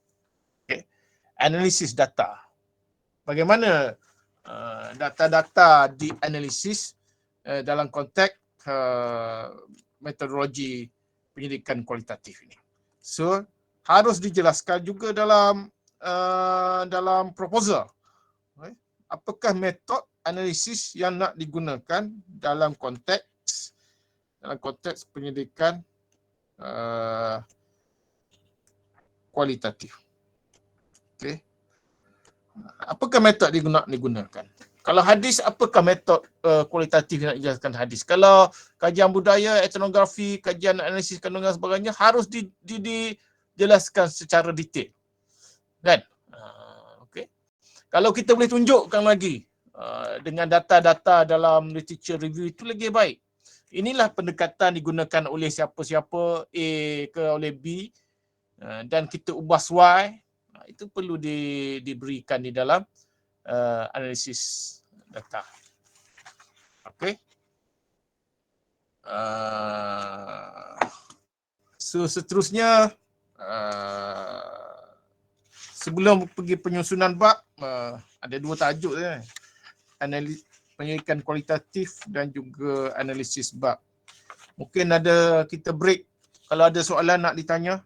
S2: Okay. Analisis data. Bagaimana data-data dianalisis dalam konteks metodologi penyelidikan kualitatif ini. So harus dijelaskan juga dalam proposal. Okay. Apakah metod analisis yang nak digunakan dalam konteks penyelidikan kualitatif. Okey. Apakah metod digunakan? Kalau hadis, apakah metod kualitatif yang nak dijelaskan hadis? Kalau kajian budaya, etnografi, kajian analisis kandungan sebagainya harus dijelaskan secara detail. Kan? Okey. Kalau kita boleh tunjukkan lagi dengan data-data dalam literature review itu lagi baik. Inilah pendekatan digunakan oleh siapa-siapa, A ke oleh B, dan kita ubah Y, itu perlu diberikan di dalam analisis data. Okey. So seterusnya, sebelum pergi penyusunan bab, ada 2 tajuk je. Penyelidikan kualitatif dan juga analisis bab. Mungkin kita break kalau ada soalan nak ditanya.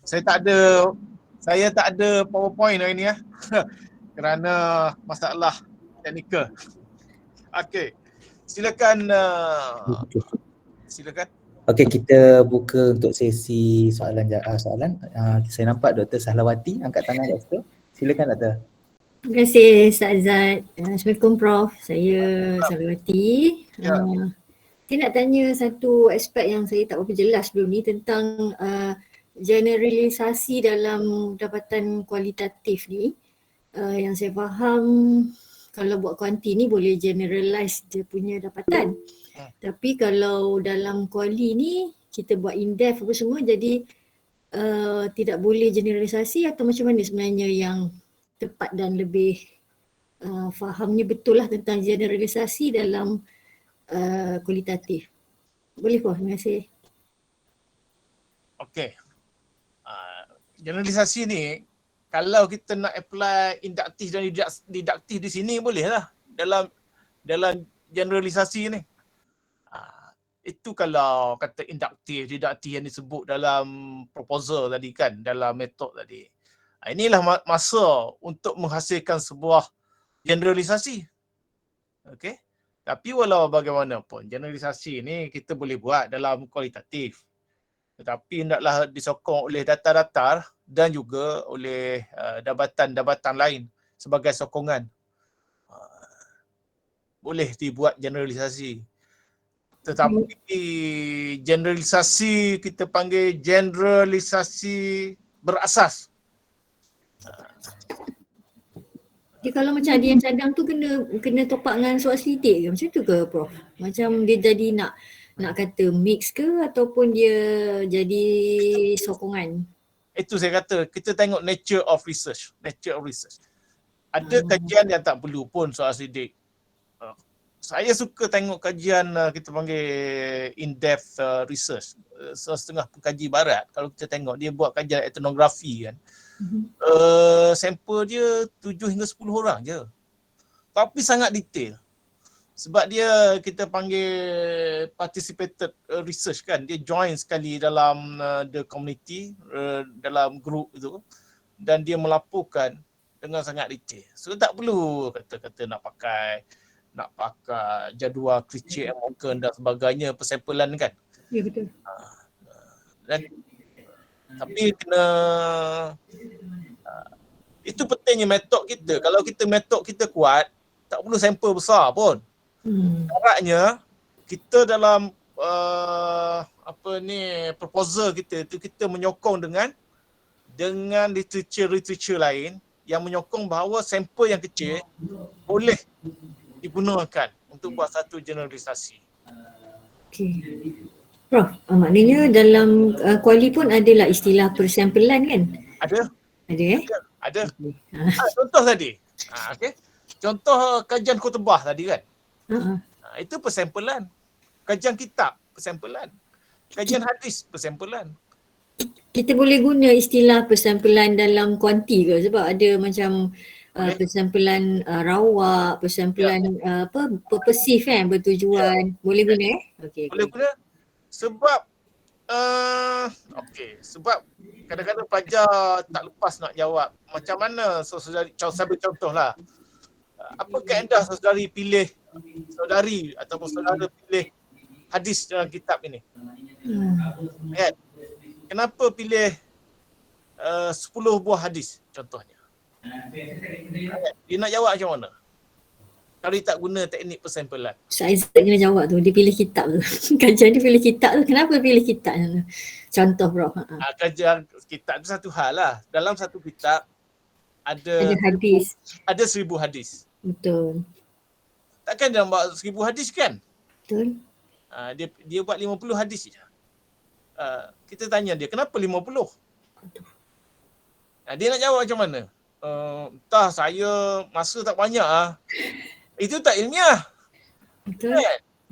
S2: Saya tak ada PowerPoint hari ni kerana masalah teknikal. Okey. Silakan. Silakan.
S1: Okey, kita buka untuk sesi soalan. Saya nampak Dr. Sahlawati angkat tangan kat situ. Silakan Dr.
S3: Terima kasih Ustaz Azad. Assalamualaikum Prof. Saya Sahlawati. Saya nak tanya satu aspek yang saya tak berapa jelas sebelum ni tentang generalisasi dalam dapatan kualitatif ni. Yang saya faham kalau buat kuanti ni boleh generalize dia punya dapatan. Tapi kalau dalam kuali ni kita buat in-depth apa semua, jadi tidak boleh generalisasi atau macam mana sebenarnya yang tepat dan lebih fahamnya betul lah tentang generalisasi dalam kualitatif. Boleh Prof? Terima kasih.
S2: Okey. Generalisasi ni kalau kita nak apply induktif dan didaktif di sini boleh lah dalam generalisasi ni. Itu kalau kata induktif, deduktif yang disebut dalam proposal tadi kan, dalam metod tadi. Inilah masa untuk menghasilkan sebuah generalisasi. Okey. Tapi walau bagaimanapun, generalisasi ni kita boleh buat dalam kualitatif. Tetapi hendaklah disokong oleh data-data dan juga oleh jabatan-jabatan lain sebagai sokongan. Boleh dibuat generalisasi. Tetapi generalisasi kita panggil generalisasi berasas.
S3: Dia kalau macam ada yang cadang tu kena top up dengan soal selidik ke? Macam tu ke Prof? Macam dia jadi nak kata mix ke ataupun dia jadi sokongan?
S2: Itu saya kata, kita tengok nature of research. Ada kajian yang tak perlu pun soal selidik. Saya suka tengok kajian kita panggil in-depth research. Setengah pengkaji barat, kalau kita tengok dia buat kajian etnografi kan. Sampel dia 7 hingga 10 orang je. Tapi sangat detail. Sebab dia kita panggil participated research kan. Dia join sekali dalam the community, dalam group itu. Dan dia melaporkan dengan sangat detail. So tak perlu kata-kata nak pakai jadual Critchet, Morgan dan sebagainya persampelan kan.
S3: Ya betul.
S2: Tapi kena itu pentingnya metod kita. Kalau metod kita kuat, tak perlu sampel besar pun. Syaratnya kita dalam proposal kita tu kita menyokong dengan literature lain yang menyokong bahawa sampel yang kecil boleh digunakan untuk buat satu generalisasi.
S3: Okey. Prof, maknanya dalam kuali pun adalah istilah persampelan kan?
S2: Ada.
S3: Ada.
S2: Contoh tadi. Okey. Contoh kajian khutbah tadi kan. Itu persampelan. Kajian kitab persampelan. Kajian hadis persampelan. Kita
S3: boleh guna istilah persampelan dalam kuanti ke? Sebab ada macam persampelan rawak, persampelan purposive kan, bertujuan. Boleh guna
S2: Boleh guna sebab sebab kadang-kadang pelajar tak lepas nak jawab macam mana saudari, saya beri contohlah. Apa kaedah saudari pilih saudari ataupun saudara pilih hadis dalam kitab ini? Kan? Kenapa pilih 10 buah hadis contohnya? Dia nak jawab macam mana? Kalau dia tak guna teknik persampelan.
S3: Saya tak kena jawab tu, dia pilih kitab tu. Kajian dia pilih kitab tu, kenapa pilih kitab tu? Contoh bro.
S2: Kajian kitab tu satu hal lah. Dalam satu kitab ada
S3: hadis.
S2: Ada 1000 hadis.
S3: Betul.
S2: Takkan dia buat 1000 hadis kan?
S3: Betul.
S2: Dia buat 50 hadis je. Kita tanya dia, kenapa 50? Dia nak jawab macam mana? Entah, saya masa tak banyak Itu tak ilmiah.
S3: Betul.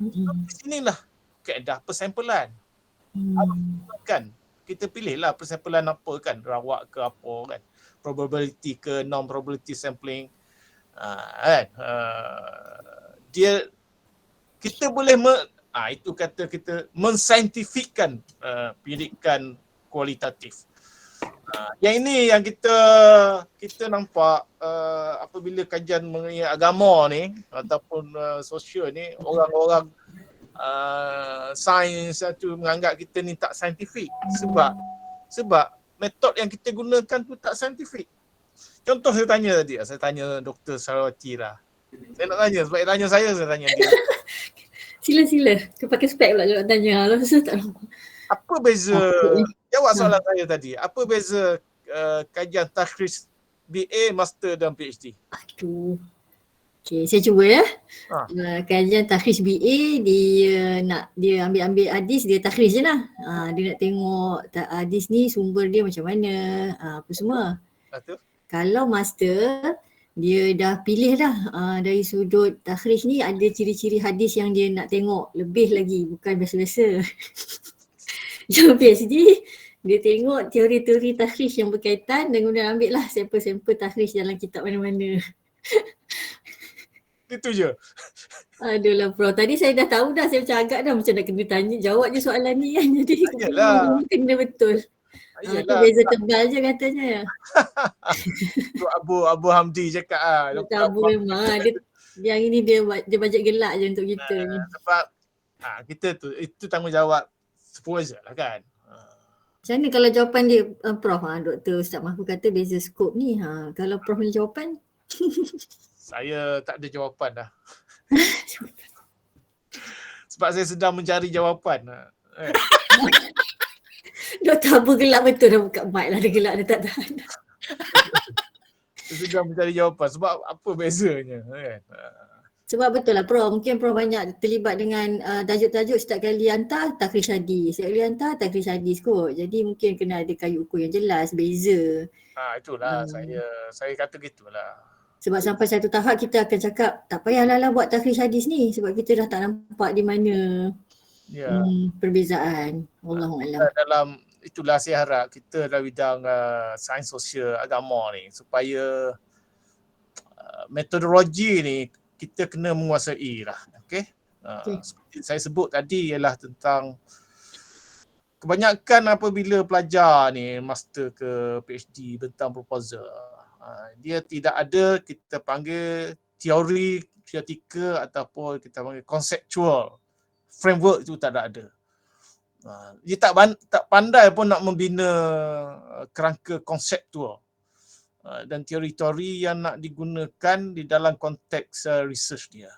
S2: Di sinilah kaedah persampelan. Kan kita pilihlah persampelan apa kan, rawak ke apa kan, probability ke non probability sampling. Dia kita boleh itu kata kita mensaintifikkan pendidikan kualitatif. Yang ini yang kita nampak apabila kajian mengenai agama ni ataupun sosial ni, orang-orang sains tu menganggap kita ni tak saintifik sebab metod yang kita gunakan tu tak saintifik. Contoh saya tanya Dr. Sarawati lah. Saya nak tanya sebab dia tanya saya tanya dia.
S3: Sila. Kau pakai spek pula nak tanya. Saya tak nampak.
S2: Apa beza, jawab soalan saya tadi, apa beza kajian takhris BA, Master dan PhD?
S3: Aduh. Okay, saya cuba ya. Kajian takhris BA, dia ambil hadis, dia takhris je lah. Dia nak tengok hadis ni sumber dia macam mana, apa semua.
S2: Betul.
S3: Kalau master, dia dah pilih dah dari sudut takhris ni ada ciri-ciri hadis yang dia nak tengok lebih lagi, bukan biasa-biasa. Yang PhD, dia tengok teori-teori takhris yang berkaitan dan kemudian ambil lah sampel-sampel takhris dalam kitab mana-mana.
S2: Itu je.
S3: Aduh lah Prof. Tadi saya dah tahu dah. Saya macam agak dah macam nak kena tanya. Jawab je soalan ni kan. Jadi
S2: Yelah.
S3: kena betul. Tu
S2: Yelah.
S3: beza tebal je katanya.
S2: Tu Abu Hamdi cakap
S3: Dr. Abu memang dia yang ini dia bajet gelak je untuk kita ni.
S2: Sebab kita tu, itu tanggungjawab supervisor lah kan.
S3: Macam mana kalau jawapan dia Prof? Dr. Ustaz Mahfuz kata beza skop ni. Kalau Prof ni jawapan?
S2: Saya tak ada jawapan dah. Sebab saya sedang mencari jawapan.
S3: Dr. Abu gelak betul dah buka mic lah. Dia gelak dia tak tahan.
S2: Saya sedang mencari jawapan. Sebab apa bezanya kan.
S3: Sebab betul lah Prof. Mungkin Prof banyak terlibat dengan tajuk-tajuk setiap kali hantar takhris hadis. Setiap kali hantar takhris hadis kot. Jadi mungkin kena ada kayu ukur yang jelas, beza.
S2: Itulah saya kata gitulah.
S3: Sebab sampai satu tahap kita akan cakap tak payahlah buat takhris hadis ni sebab kita dah tak nampak di mana perbezaan. Wallahualam.
S2: Itulah saya harap kita dalam bidang sains sosial agama ni supaya metodologi ni kita kena menguasai lah. Okay? Seperti saya sebut tadi ialah tentang kebanyakan apabila pelajar ni master ke PhD tentang proposal, dia tidak ada kita panggil teori teoretika ataupun kita panggil conceptual framework, itu tak ada. Dia tak pandai pun nak membina kerangka konseptual dan teori-teori yang nak digunakan di dalam konteks research dia.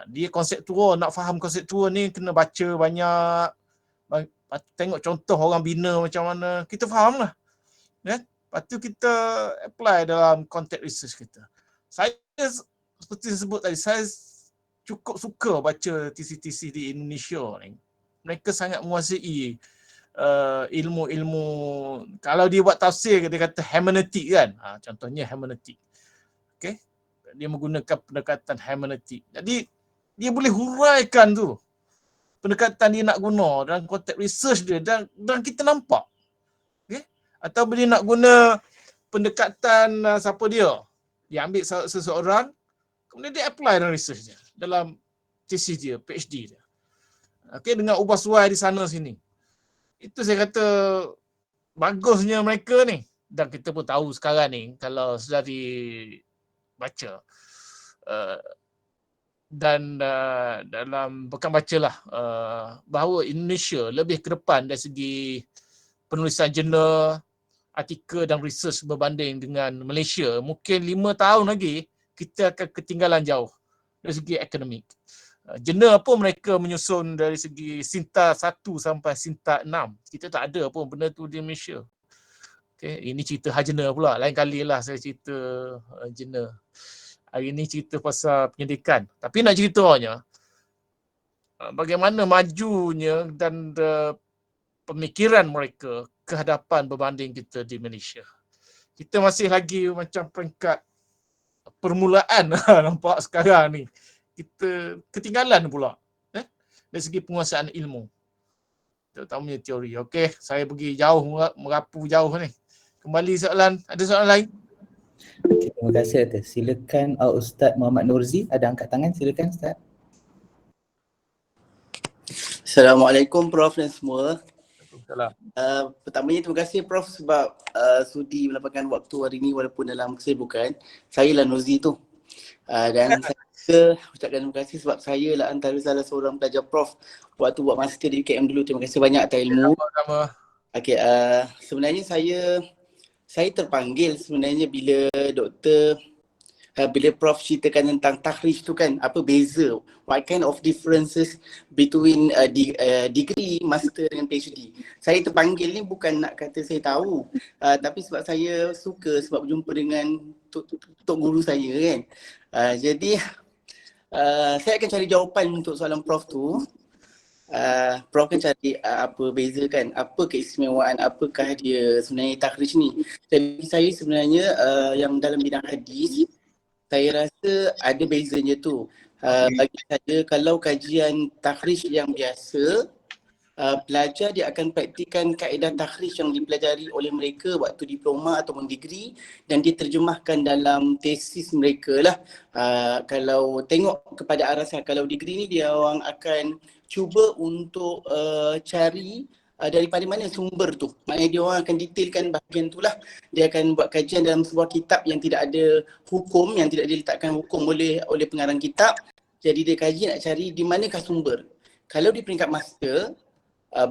S2: Dia konseptual, nak faham konseptual ni kena baca banyak, tengok contoh orang bina macam mana, kita faham lah. Lepas tu kita apply dalam konteks research kita. Saya seperti sebut tadi, saya cukup suka baca TC-TC di Indonesia ni. Mereka sangat menguasai ilmu-ilmu, kalau dia buat tafsir dia kata hermeneutik kan. Contohnya hermeneutik. Okay? Dia menggunakan pendekatan hermeneutik. Jadi dia boleh huraikan tu pendekatan dia nak guna dalam konteks research dia dan kita nampak. Okay? Atau dia nak guna pendekatan siapa dia? Dia ambil seseorang, kemudian dia apply dalam research dia, dalam thesis dia, PhD dia. Okay, dengan ubah suai di sana sini. Itu saya kata bagusnya mereka ni. Dan kita pun tahu sekarang ni kalau sudah dibaca dan dalam bukan bacalah bahawa Indonesia lebih ke depan dari segi penulisan jurnal, artikel dan research berbanding dengan Malaysia. Mungkin 5 tahun lagi kita akan ketinggalan jauh dari segi akademik. Jurnal pun mereka menyusun dari segi Sinta 1 sampai Sinta 6. Kita tak ada pun benda tu di Malaysia. Okay, ini cerita jurnal pula. Lain kali lah saya cerita jurnal. Hari ni cerita pasal penyelidikan. Tapi nak ceritanya, bagaimana majunya dan pemikiran mereka ke hadapan berbanding kita di Malaysia. Kita masih lagi macam peringkat permulaan nampak sekarang ni. Kita ketinggalan pula dari segi penguasaan ilmu, terutamanya teori. Okey, saya pergi jauh, merapu jauh ni. Kembali soalan, ada soalan lain?
S1: Okay, terima kasih Ustaz. Silakan Ustaz Muhammad Nurzi, ada angkat tangan, silakan Ustaz.
S4: Assalamualaikum Prof dan semua.
S2: Waalaikumsalam.
S4: Pertamanya terima kasih Prof sebab sudi meluangkan waktu hari ini walaupun dalam kesibukan. Saya lah Nurzi tu. Dan saya ucapkan terima kasih sebab saya lah antara salah seorang pelajar Prof waktu buat master di UKM dulu. Terima kasih banyak atas ilmu.
S2: Sama-sama.
S4: Okey, sebenarnya saya terpanggil sebenarnya bila bila Prof ceritakan tentang takhrij tu kan, apa beza, what kind of differences between degree, master dengan PhD. Saya terpanggil ni bukan nak kata saya tahu, tapi sebab saya suka sebab berjumpa dengan tok guru saya kan. Jadi saya akan cari jawapan untuk soalan Prof tu. Prof kan cari apa beza kan, apa keistimewaan, apakah dia sebenarnya takhrij ni. Jadi saya sebenarnya yang dalam bidang hadis, saya rasa ada bezanya tu. Bagi saya kalau kajian takhrij yang biasa, pelajar dia akan praktikan kaedah takhrij yang dipelajari oleh mereka waktu diploma ataupun degree dan diterjemahkan dalam tesis mereka lah. Kalau tengok kepada arah saya, kalau degree ni dia orang akan cuba untuk cari daripada mana sumber tu. Maknanya dia orang akan detailkan bahagian tu lah. Dia akan buat kajian dalam sebuah kitab yang tidak ada hukum, yang tidak diletakkan hukum oleh pengarang kitab. Jadi dia kaji nak cari di manakah sumber. Kalau di peringkat master,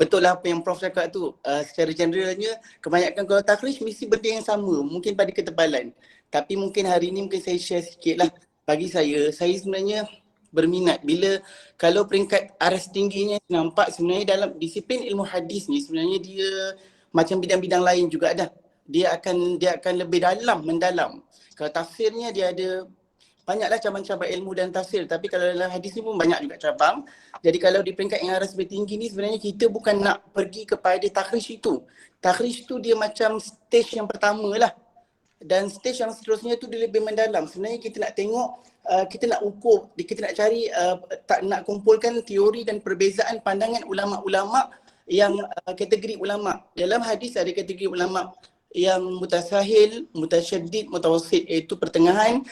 S4: betul lah apa yang Prof cakap tu. Secara generalnya, kebanyakan kalau takhrij mesti benda yang sama. Mungkin pada ketebalan. Tapi mungkin hari ni mungkin saya share sikit lah. Bagi saya sebenarnya berminat bila kalau peringkat aras tingginya nampak sebenarnya dalam disiplin ilmu hadis ni sebenarnya dia macam bidang-bidang lain juga dah. Dia akan lebih mendalam. Kalau tafsirnya dia ada banyaklah cabang-cabang ilmu dan tafsir, tapi kalau dalam hadis ni pun banyak juga cabang. Jadi kalau di peringkat yang aras lebih tinggi ni sebenarnya kita bukan nak pergi kepada takhrij itu. Takhrij tu dia macam stage yang pertama lah. Dan stage yang seterusnya tu dia lebih mendalam. Sebenarnya kita nak tengok, kita nak ukur, kita nak cari, nak kumpulkan teori dan perbezaan pandangan ulama-ulama yang kategori ulama. Dalam hadis ada kategori ulama yang mutasahil, mutasyaddid, mutawassit, iaitu pertengahan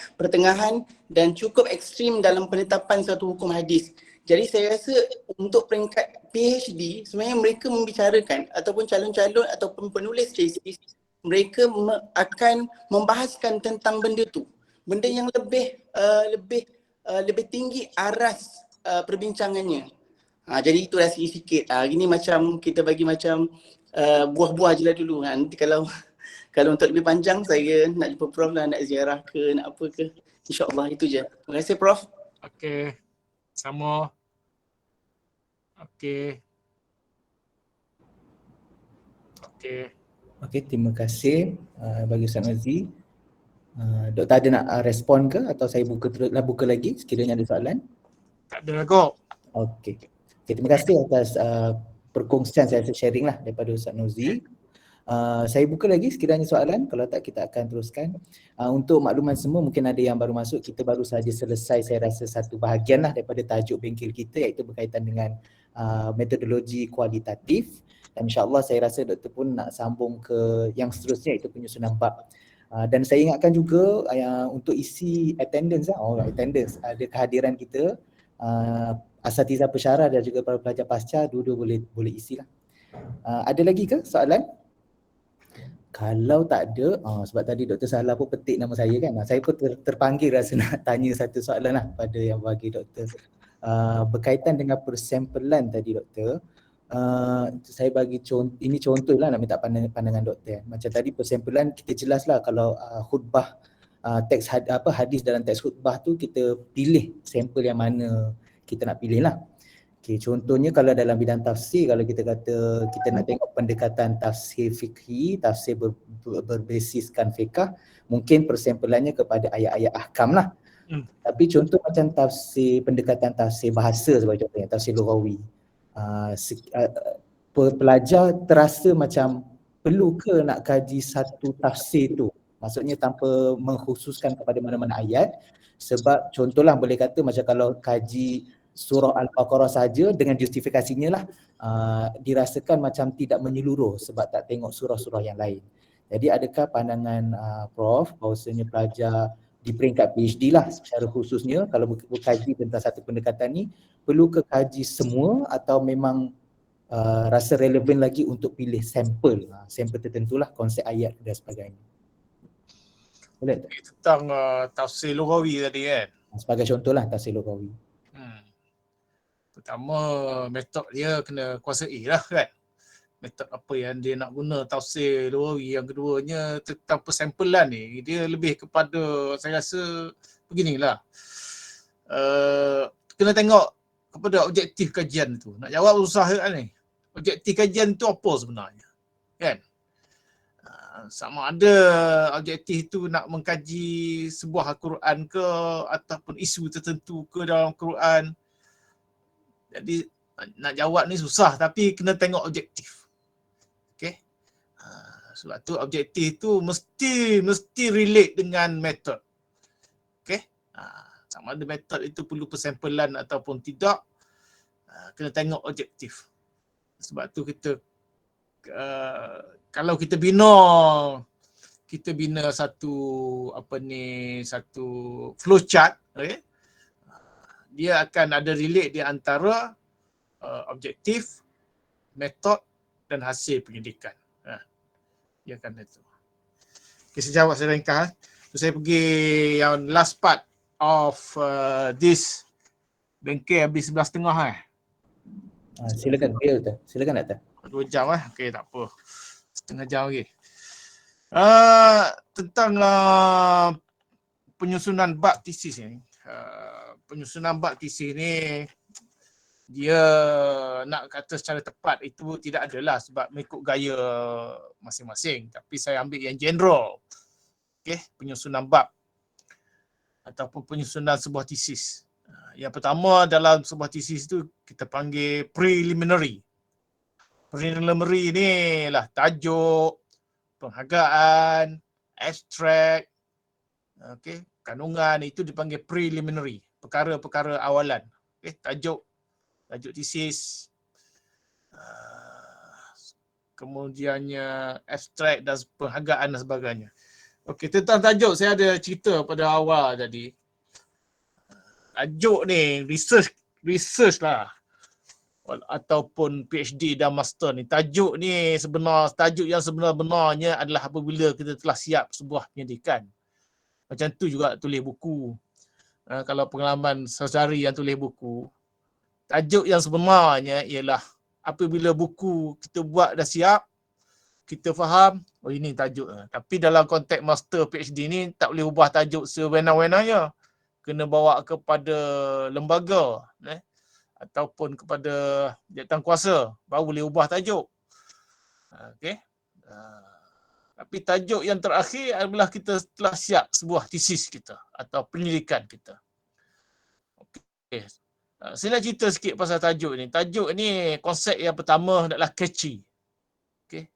S4: dan cukup ekstrim dalam penetapan satu hukum hadis. Jadi saya rasa untuk peringkat PhD sebenarnya mereka membicarakan ataupun calon-calon ataupun penulis tesis mereka akan membahaskan tentang benda tu. Benda yang lebih tinggi aras perbincangannya. Jadi itu rahsia sikit. Gini macam kita bagi macam buah-buah je lah dulu. Nanti kalau untuk lebih panjang saya nak jumpa Prof lah, nak ziarah ke, nak apa ke. InsyaAllah itu je. Terima kasih Prof.
S2: Okey. Sama. Okey.
S1: Okey, terima kasih bagi Ustaz Mazi. Doktor ada nak respon ke atau saya buka lagi sekiranya ada soalan?
S2: Tak ada kok.
S1: Okey. Terima kasih atas perkongsian saya sharing lah daripada Ustaz Nozi. Saya buka lagi sekiranya soalan, kalau tak kita akan teruskan. Untuk makluman semua, mungkin ada yang baru masuk, kita baru saja selesai saya rasa satu bahagian lah daripada tajuk bengkel kita, iaitu berkaitan dengan metodologi kualitatif. Dan insyaAllah saya rasa doktor pun nak sambung ke yang seterusnya, iaitu penyusunan bab. Dan saya ingatkan juga untuk isi attendance ada kehadiran kita, asatizah pensyarah dan juga para pelajar pasca, dua-dua boleh isi lah. Ada lagi ke soalan? Kalau tak ada, sebab tadi Dr. Salah pun petik nama saya kan. Saya pun terpanggil rasa nak tanya satu soalan lah pada yang bagi Doktor. Berkaitan dengan persamplan tadi Doktor, saya bagi contoh lah nak minta pandangan Doktor. Macam tadi persamplan kita jelas lah kalau khutbah, teks hadis dalam teks khutbah tu kita pilih sampel yang mana kita nak pilih lah. Okay, contohnya kalau dalam bidang tafsir, kalau kita kata kita nak tengok pendekatan tafsir fikhi, tafsir berbasiskan fiqh, mungkin persampelannya kepada ayat-ayat ahkam lah. Tapi contoh macam pendekatan tafsir bahasa sebagai contohnya, tafsir lughawi. Pelajar terasa macam perlu ke nak kaji satu tafsir tu? Maksudnya tanpa mengkhususkan kepada mana-mana ayat. Sebab contohlah boleh kata macam kalau kaji surah Al-Baqarah saja dengan justifikasinya lah, dirasakan macam tidak menyeluruh sebab tak tengok surah-surah yang lain. Jadi adakah pandangan Prof bahawasanya pelajar di peringkat PhD lah secara khususnya kalau berkaji tentang satu pendekatan ni perlu ke kaji semua atau memang rasa relevan lagi untuk pilih sampel tertentulah, konsep ayat dan sebagainya? Boleh tak?
S2: Tentang tafsir lughawi tadi kan?
S1: Sebagai contohlah tafsir lughawi.
S2: Pertama, metod dia kena kuasai lah kan. Metod apa yang dia nak guna tafsir lughawi. Yang keduanya tentang persampelan ni, dia lebih kepada saya rasa beginilah. Kena tengok kepada objektif kajian tu. Nak jawab susah kan ni. Objektif kajian tu apa sebenarnya? Kan? Sama ada objektif tu nak mengkaji sebuah Al-Quran ke ataupun isu tertentu ke dalam Al-Quran. Jadi nak jawab ni susah tapi kena tengok objektif. Okey. Sebab tu objektif tu mesti relate dengan metod. Okey. Sama ada metod itu perlu persampelan ataupun tidak, kena tengok objektif. Sebab tu kita kalau kita bina satu satu flowchart, okay? Dia akan ada relate di antara objektif, metod dan hasil pendidikan. Dia akan itu. Okay, saya jawab, saya ringkas. So, saya pergi yang last part of this bengkel habis 11.30
S1: Silakan Bill tu. Silakan Doktor.
S2: 2 jam Okey, tak apa. Setengah jam lagi. Tentang penyusunan bab tesis ni. Penyusunan bab tesis ni dia nak kata secara tepat itu tidak adalah sebab mengikut gaya masing-masing, tapi saya ambil yang general. Okey, penyusunan bab ataupun penyusunan sebuah tesis. Yang pertama dalam sebuah tesis tu kita panggil preliminary. Preliminary ni lah tajuk, penghargaan, abstrak, okey, kandungan, itu dipanggil preliminary, perkara-perkara awalan. Okey, tajuk tesis, kemudiannya abstrak dan penghargaan dan sebagainya. Okey, tentang tajuk saya ada cerita pada awal tadi. Tajuk ni research lah, ataupun PhD dan master ni. Tajuk yang sebenar-benarnya adalah apabila kita telah siap sebuah pendidikan. Macam tu juga tulis buku. Kalau pengalaman saudari yang tulis buku, tajuk yang sebenarnya ialah apabila buku kita buat dah siap, kita faham, oh ini tajuk. Tapi dalam konteks master PhD ni tak boleh ubah tajuk sewena-wenanya. Kena bawa kepada lembaga ataupun kepada jawatankuasa baru boleh ubah tajuk. Okey. Tapi tajuk yang terakhir adalah kita telah siap sebuah tesis kita atau penyelidikan kita. Okey. Saya nak cerita sikit pasal tajuk ni. Tajuk ni konsep yang pertama adalah catchy. Okey.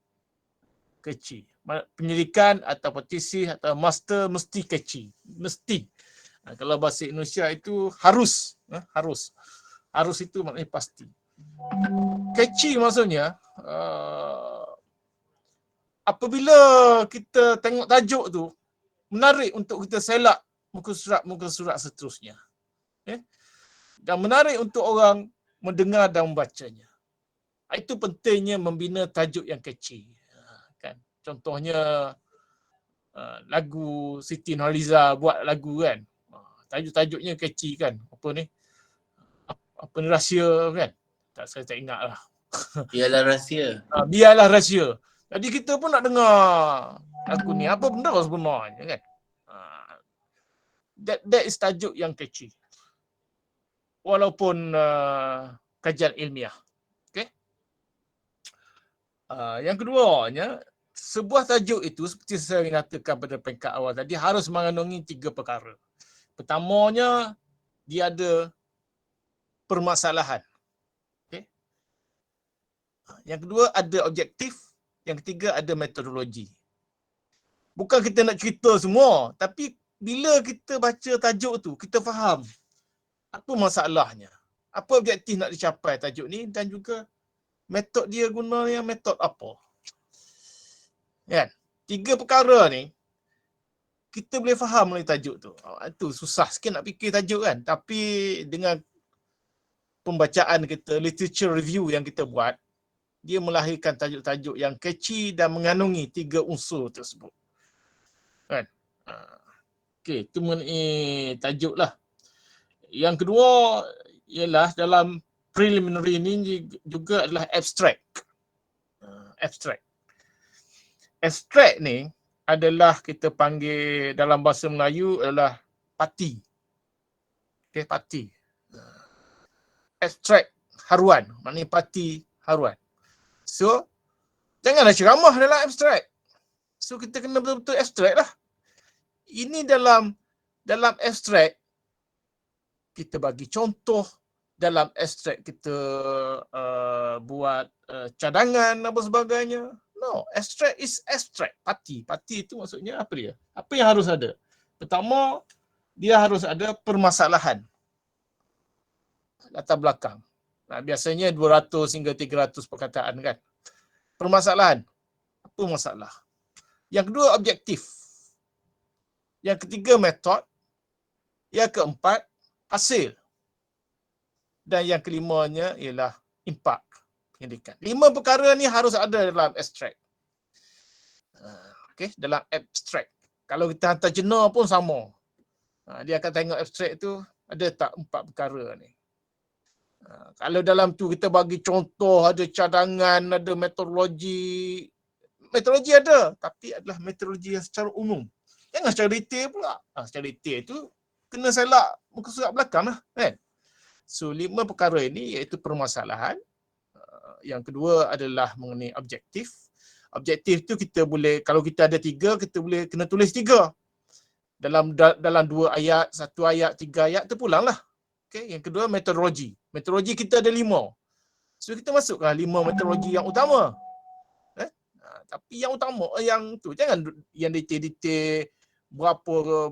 S2: Catchy. Penyelidikan atau tesis atau master mesti catchy. Mesti. Kalau bahasa Indonesia itu harus. Harus itu maknanya pasti. Catchy maksudnya apabila kita tengok tajuk tu menarik untuk kita selak muka surat seterusnya. Dan menarik untuk orang mendengar dan membacanya. Itu pentingnya membina tajuk yang catchy. Kan? Contohnya lagu Siti Nurhaliza buat lagu kan. Tajuk-tajuknya catchy kan. Apa ni rahsia kan. Saya tak ingat lah.
S4: Biarlah rahsia.
S2: Biarlah rahsia. Jadi kita pun nak dengar lagu ni. Apa benda sebenarnya kan. That is tajuk yang catchy. Walaupun kajian ilmiah. Okay? Yang keduanya, sebuah tajuk itu seperti saya nyatakan pada peringkat awal tadi harus mengandungi 3 perkara. Pertamanya, dia ada permasalahan. Okay? Yang kedua, ada objektif. Yang ketiga, ada metodologi. Bukan kita nak cerita semua, tapi bila kita baca tajuk tu, kita faham apa masalahnya, apa objektif nak dicapai tajuk ni dan juga metod dia guna yang metod apa. Kan? 3 perkara ni kita boleh faham melalui tajuk tu. Itu susah sikit nak fikir tajuk kan. Tapi dengan pembacaan kita, literature review yang kita buat, dia melahirkan tajuk-tajuk yang catchy dan mengandungi 3 unsur tersebut. Kan? Okey, itu mengenai tajuk lah. Yang kedua ialah dalam preliminary ini juga adalah abstrak. Abstrak ni adalah kita panggil dalam bahasa Melayu adalah parti. Okey, parti. Abstrak haruan, maknanya parti haruan. So, janganlah ceramah dalam abstrak. So, kita kena betul-betul abstrak lah. Ini dalam abstrak, kita bagi contoh, dalam abstrak kita buat cadangan apa sebagainya. No, abstrak is abstrak. Parti itu maksudnya apa dia? Apa yang harus ada? Pertama, dia harus ada permasalahan. Latar belakang. Biasanya 200 hingga 300 perkataan kan. Permasalahan. Apa masalah? Yang kedua, objektif. Yang ketiga, metod. Yang keempat, hasil. Dan yang kelimanya ialah impak, pendidikan. 5 perkara ni harus ada dalam abstrak. Okey, dalam abstrak. Kalau kita hantar jurnal pun sama. Dia akan tengok abstrak tu ada tak 4 perkara ni. Kalau dalam tu kita bagi contoh, ada cadangan, ada metodologi. Metodologi ada, tapi adalah metodologi yang secara umum. Jangan secara detail pula. Secara detail tu kena selak muka surat belakang lah kan. So 5 perkara ini iaitu permasalahan. Yang kedua adalah mengenai objektif. Objektif tu kita boleh, kalau kita ada 3, kita boleh kena tulis 3. Dalam 2 ayat, 1 ayat, 3 ayat terpulanglah. Okey, yang kedua metodologi. Metodologi kita ada 5. So kita masukkan 5 metodologi yang utama. Tapi yang utama yang tu, jangan yang detail-detail berapa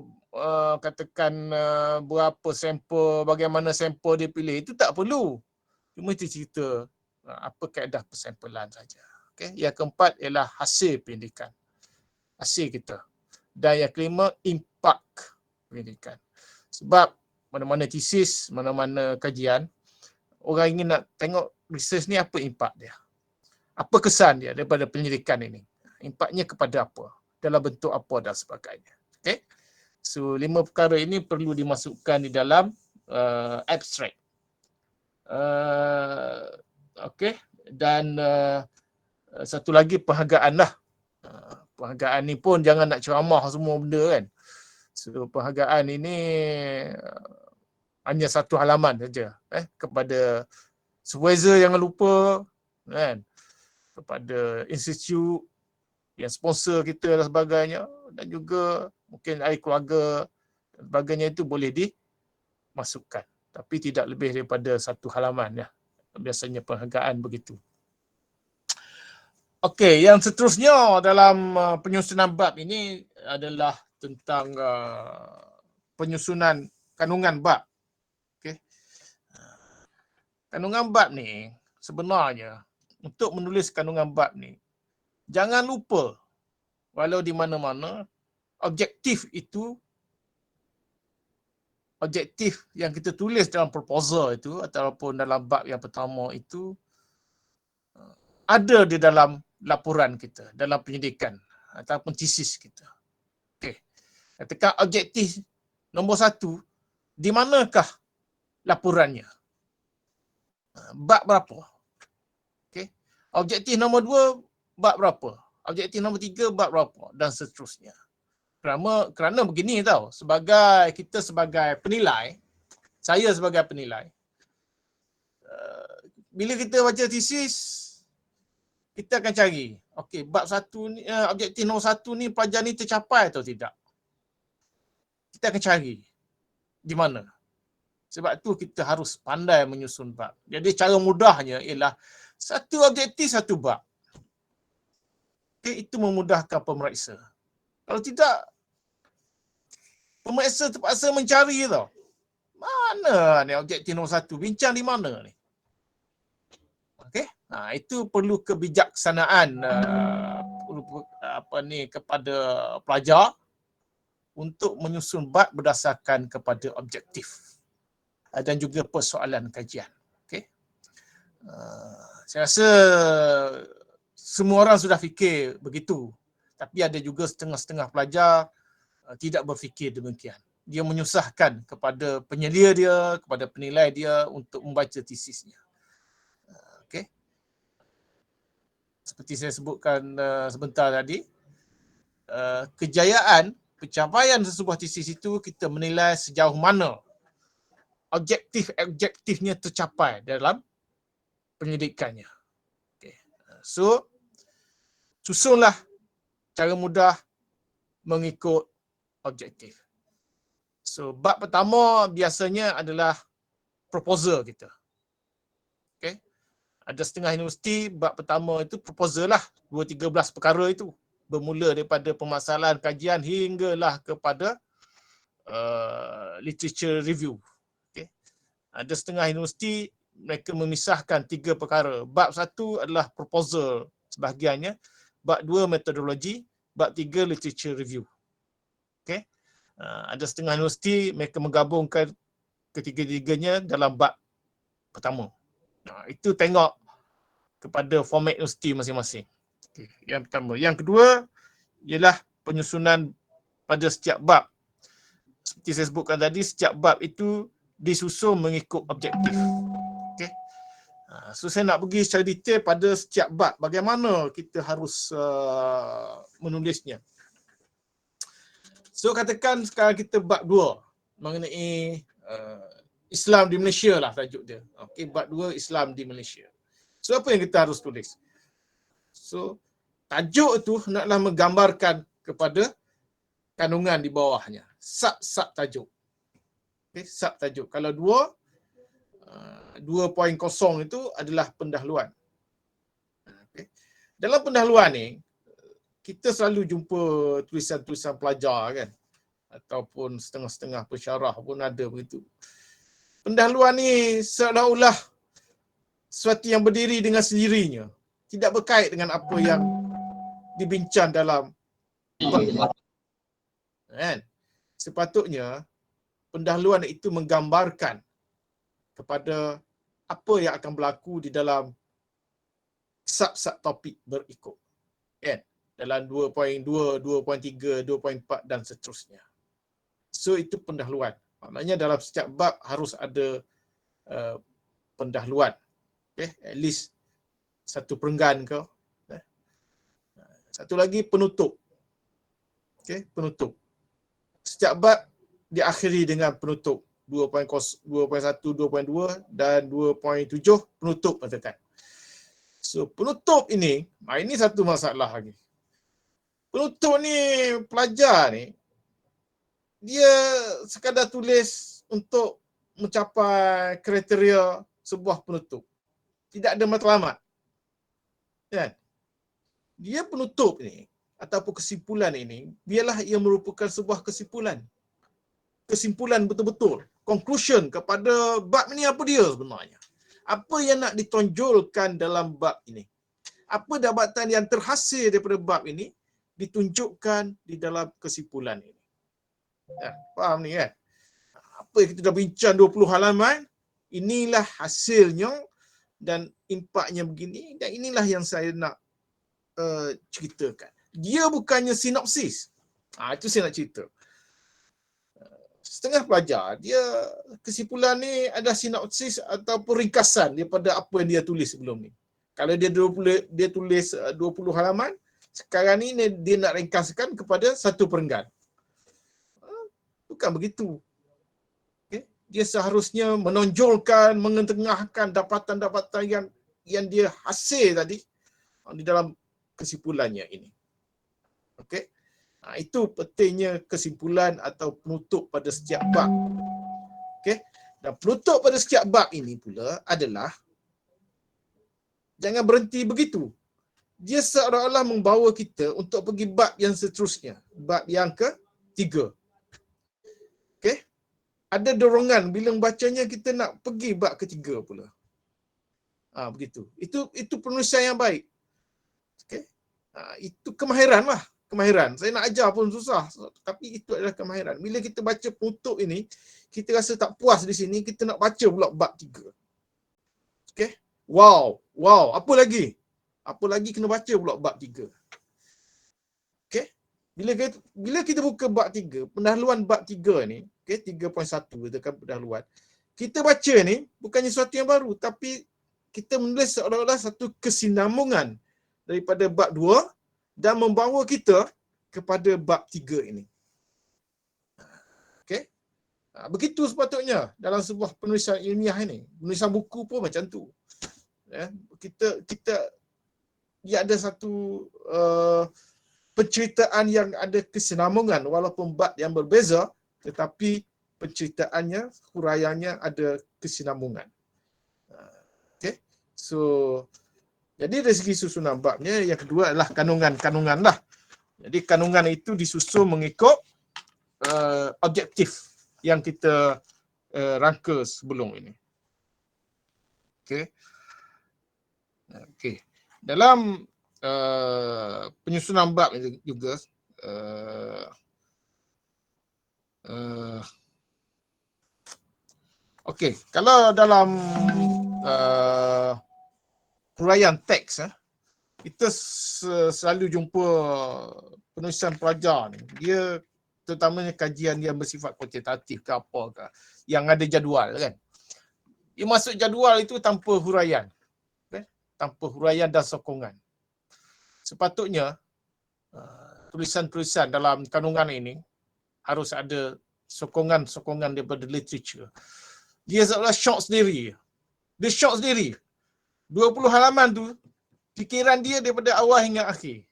S2: katakan berapa sampel, bagaimana sampel dia pilih, itu tak perlu. Cuma itu cerita apa kaedah persampelan saja. Okey, yang keempat ialah hasil pendidikan. Hasil kita. Dan yang kelima, impak pendidikan. Sebab mana-mana tesis, mana-mana kajian, orang ingin nak tengok research ni apa impak dia. Apa kesan dia daripada penyelidikan ini. Impaknya kepada apa, dalam bentuk apa dan sebagainya. Okay? So 5 perkara ini perlu dimasukkan di dalam abstrak. Okay. Dan satu lagi penghargaan lah. Penghargaan ni pun jangan nak ceramah semua benda kan. So penghargaan ini hanya 1 halaman saja kepada supervisor jangan lupa kan, kepada institut yang sponsor kita dan sebagainya, dan juga mungkin ahli keluarga dan sebagainya, itu boleh dimasukkan. Tapi tidak lebih daripada 1 halaman ya. Biasanya penghargaan begitu. Okey, yang seterusnya dalam penyusunan bab ini adalah tentang penyusunan kandungan bab. Okey. Kandungan bab ni sebenarnya untuk menulis kandungan bab ni, jangan lupa walau di mana-mana objektif itu, objektif yang kita tulis dalam proposal itu ataupun dalam bab yang pertama itu ada di dalam laporan kita, dalam penyidikan ataupun tesis kita. Okey. Katakan objektif nombor 1, di manakah laporannya? Bab berapa? Okey. Objektif nombor 2, bab berapa? Objektif nombor 3, bab berapa? Dan seterusnya. Kerana begini tau, kita sebagai penilai, saya sebagai penilai, bila kita baca tesis, kita akan cari, okey, bab 1 ni, objektif nombor 1 ni pelajar ni tercapai atau tidak. Kita akan cari di mana. Sebab tu kita harus pandai menyusun bab. Jadi cara mudahnya ialah 1 objektif 1 bab. Okay, itu memudahkan pemeriksa. Kalau tidak, pemeriksa terpaksa mencari tau. Mana ni objektif nombor 1? Bincang di mana ni? Okey. Itu perlu kebijaksanaan kepada pelajar untuk menyusun bab berdasarkan kepada objektif dan juga persoalan kajian. Okey. Saya rasa semua orang sudah fikir begitu. Tapi ada juga setengah-setengah pelajar tidak berfikir demikian. Dia menyusahkan kepada penyelia dia, kepada penilai dia untuk membaca tesisnya. Okey. Seperti saya sebutkan sebentar tadi, kejayaan, pencapaian sesebuah tesis itu kita menilai sejauh mana objektifnya tercapai dalam penyelidikannya. Okay. So, susunlah cara mudah mengikut objektif. So, bab pertama biasanya adalah proposal kita. Okay. Ada setengah universiti, bab pertama itu proposal lah. 2-13 perkara itu. Bermula daripada permasalahan kajian hinggalah kepada literature review. Okay. Ada setengah universiti mereka memisahkan 3 perkara. Bab 1 adalah proposal sebahagiannya, bab 2 metodologi, bab 3 literature review. Okey. Ada setengah universiti mereka menggabungkan ketiga-tiganya dalam bab pertama. Itu tengok kepada format universiti masing-masing. Okay. Yang pertama. Yang kedua ialah penyusunan pada setiap bab. Seperti saya sebutkan tadi, setiap bab itu disusun mengikut objektif. Okay. So saya nak pergi secara detail pada setiap bab, bagaimana kita harus menulisnya. So katakan sekarang kita bab 2 mengenai Islam di Malaysia lah tajuk dia. Okey, bab 2 Islam di Malaysia. So apa yang kita harus tulis? So tajuk itu naklah menggambarkan kepada kandungan di bawahnya. Sub tajuk. Okey, sub tajuk. Kalau 2.0 itu adalah pendahuluan. Okay. Dalam pendahuluan ni kita selalu jumpa tulisan-tulisan pelajar kan, ataupun setengah-setengah pensyarah pun ada begitu. Pendahuluan ni seolah-olah sesuatu yang berdiri dengan sendirinya, tidak berkait dengan apa yang dibincang dalam bab. Kan? Sepatutnya pendahuluan itu menggambarkan kepada apa yang akan berlaku di dalam sub-sub topik berikut. Kan? Dalam 2.2, 2.3, 2.4 dan seterusnya. So itu pendahuluan. Maknanya dalam setiap bab harus ada pendahuluan. Okay? At least satu perenggan ke. Satu lagi penutup. Okay? Penutup. Setiap bab diakhiri dengan penutup. 2.1, 2.2 dan 2.7 penutup katakan. So penutup ini satu masalah lagi. Penutup ni pelajar ni dia sekadar tulis untuk mencapai kriteria sebuah penutup. Tidak ada matlamat. Kan? Dia penutup ni ataupun kesimpulan ini biarlah ia merupakan sebuah kesimpulan. Kesimpulan betul-betul, conclusion kepada bab ini apa dia sebenarnya. Apa yang nak ditonjolkan dalam bab ini. Apa dapatan yang terhasil daripada bab ini ditunjukkan di dalam kesimpulan ini. Ya, faham ni kan? Apa yang kita dah bincang 20 halaman, inilah hasilnya dan impaknya begini, dan inilah yang saya nak ceritakan. Dia bukannya sinopsis. Itu saya nak cerita. Setengah pelajar, dia kesimpulan ni ada sinopsis ataupun ringkasan daripada apa yang dia tulis sebelum ni. Kalau dia tulis 20 halaman, sekarang ni dia nak ringkaskan kepada satu perenggan. Bukan begitu. Okay? Dia seharusnya menonjolkan, mengetengahkan dapatan-dapatan yang dia hasil tadi di dalam kesimpulannya ini. Okey. Itu pentingnya kesimpulan atau penutup pada setiap bab. Okey. Dan penutup pada setiap bab ini pula adalah jangan berhenti begitu. Dia seolah-olah membawa kita untuk pergi bab yang seterusnya. Bab yang ke-3. Okey. Ada dorongan bila membacanya kita nak pergi bab ke-3 pula. Begitu. Itu penulisan yang baik. Okey. Itu kemahiran lah. Kemahiran. Saya nak ajar pun susah. Tapi itu adalah kemahiran. Bila kita baca penutup ini, kita rasa tak puas di sini, kita nak baca pula bab 3. Okey. Wow. Apa lagi? Apa lagi kena baca pula bab 3. Okey. Bila kita buka bab 3, pendahuluan bab 3 ni, okey, 3.1 katakan pendahuluan. Kita baca ni bukannya sesuatu yang baru, tapi kita menulis seolah-olah satu kesinambungan daripada bab 2 dan membawa kita kepada bab 3 ini. Okey. Begitu sepatutnya dalam sebuah penulisan ilmiah ini. Penulisan buku pun macam tu. Ya, kita dia ada satu penceritaan yang ada kesinambungan walaupun bab yang berbeza, tetapi penceritaannya, huraiannya ada kesinambungan. Okey. So jadi dari segi susunan babnya, yang kedua adalah kandungan lah. Jadi kandungan itu disusun mengikut objektif yang kita rangka sebelum ini. Okey. Okey. Dalam penyusunan bab juga okey, kalau dalam huraian teks kita selalu jumpa penulisan pelajar ni, dia terutamanya kajian yang bersifat kuantitatif ke apa ke, yang ada jadual kan. Dia masuk jadual itu tanpa huraian. Okay? Tanpa huraian dan sokongan. Sepatutnya tulisan-tulisan dalam kandungan ini harus ada sokongan-sokongan daripada literature. Dia seolah syok sendiri. Dia syok sendiri. 20 halaman tu, fikiran dia daripada awal hingga akhir.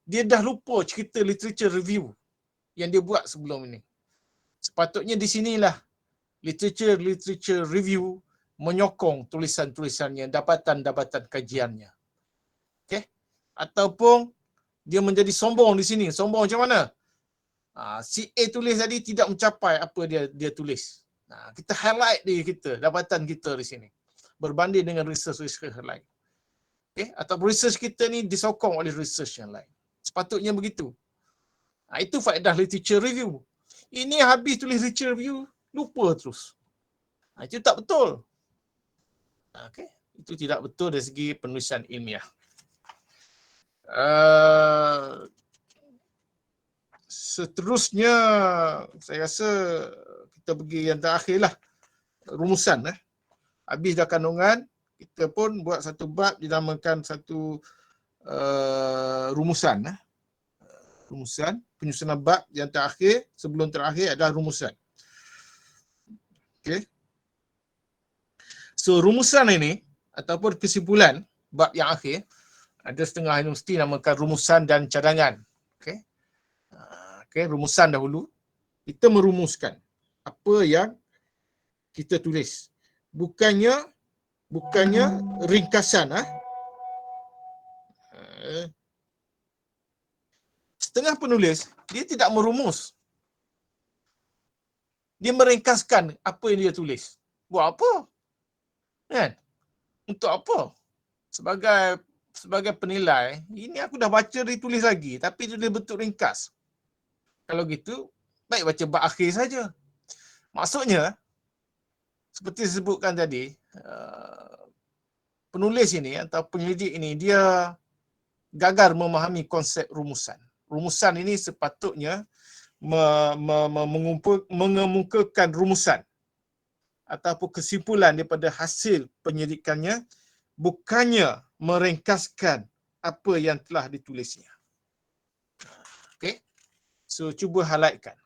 S2: Dia dah lupa cerita literature review yang dia buat sebelum ini. Sepatutnya di sinilah literature review menyokong tulisan-tulisannya, dapatan-dapatan kajiannya. Okey? Ataupun dia menjadi sombong di sini. Sombong macam mana? Si A tulis tadi tidak mencapai apa dia tulis. Kita highlight diri kita, dapatan kita di sini. Berbanding dengan research yang lain. Okay? Atau research kita ni disokong oleh research yang lain. Sepatutnya begitu. Itu faedah literature review. Ini habis tulis literature review, lupa terus. Itu tak betul. Okay? Itu tidak betul dari segi penulisan ilmiah. Seterusnya, saya rasa kita pergi yang terakhir lah. Rumusan. Habis dah kandungan, kita pun buat satu bab dinamakan satu rumusan. Rumusan, penyusunan bab yang terakhir, sebelum terakhir adalah rumusan. Okay. So rumusan ini, ataupun kesimpulan bab yang akhir, ada setengah universiti namakan rumusan dan cadangan. Okay. Okay, rumusan dahulu, kita merumuskan apa yang kita tulis. Bukannya ringkasan. Setengah penulis, dia tidak merumus. Dia meringkaskan apa yang dia tulis. Buat apa? Kan? Untuk apa? Sebagai penilai, ini aku dah baca ditulis lagi, tapi dia bentuk ringkas. Kalau gitu, baik baca bab akhir saja. Maksudnya, seperti disebutkan tadi, penulis ini atau penyelidik ini, dia gagal memahami konsep rumusan. Rumusan ini sepatutnya mengemukakan rumusan ataupun kesimpulan daripada hasil penyelidikannya, bukannya meringkaskan apa yang telah ditulisnya. Okey. So, cuba highlightkan.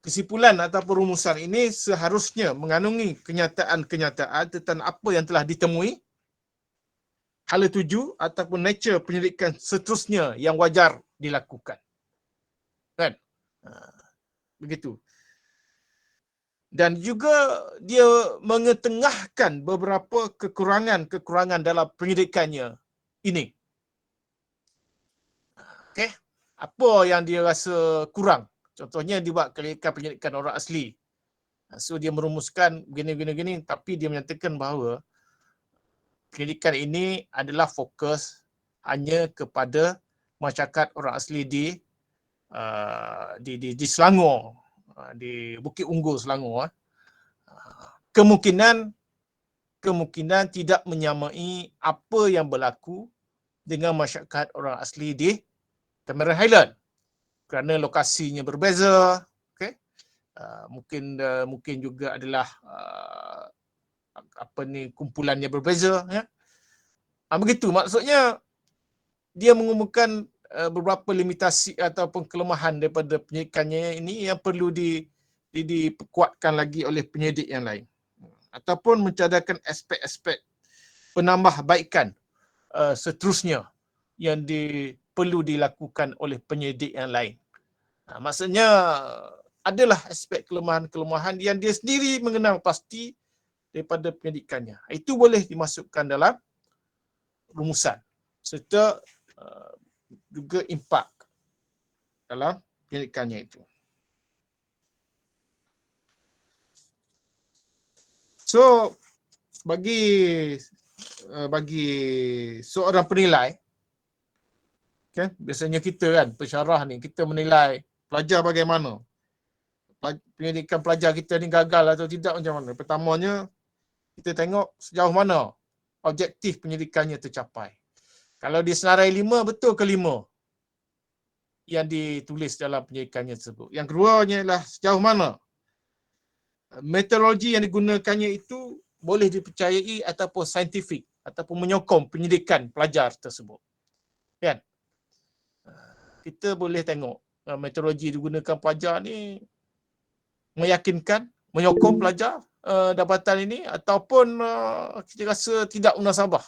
S2: Kesimpulan ataupun rumusan ini seharusnya mengandungi kenyataan-kenyataan tentang apa yang telah ditemui, hala tuju ataupun nature penyelidikan seterusnya yang wajar dilakukan. Kan? Begitu. Dan juga dia mengetengahkan beberapa kekurangan-kekurangan dalam penyelidikannya ini. Okey. Apa yang dia rasa kurang? Contohnya dia buat penyelidikan orang asli. So dia merumuskan gini, tapi dia menyatakan bahawa penyelidikan ini adalah fokus hanya kepada masyarakat orang asli di Selangor, di Bukit Unggul Selangor. Kemungkinan tidak menyamai apa yang berlaku dengan masyarakat orang asli di Cameron Highland kerana lokasinya berbeza. Okay? Mungkin juga adalah kumpulannya berbeza. Ya? Begitu, maksudnya dia mengumumkan beberapa limitasi ataupun kelemahan daripada penyelidikannya ini yang perlu diperkuatkan lagi oleh penyelidik yang lain. Ataupun mencadarkan aspek-aspek penambahbaikan seterusnya yang perlu dilakukan oleh penyelidik yang lain. Maksudnya adalah aspek kelemahan-kelemahan yang dia sendiri mengenal pasti daripada penyelidikannya. Itu boleh dimasukkan dalam rumusan serta juga impak dalam penyelidikannya itu. So bagi seorang penilai, kan, biasanya kita kan pensyarah ni kita menilai pelajar bagaimana, pendidikan pelajar kita ni gagal atau tidak macam mana. Pertamanya kita tengok sejauh mana objektif pendidikannya tercapai. Kalau dia senarai 5, betul ke 5 yang ditulis dalam pendidikannya tersebut. Yang keduanya ialah sejauh mana metodologi yang digunakannya itu boleh dipercayai ataupun saintifik ataupun menyokong pendidikan pelajar tersebut. Kan? Kita boleh tengok metodologi digunakan pelajar ni meyakinkan, menyokong pelajar dapatan ini ataupun kita rasa tidak munasabah.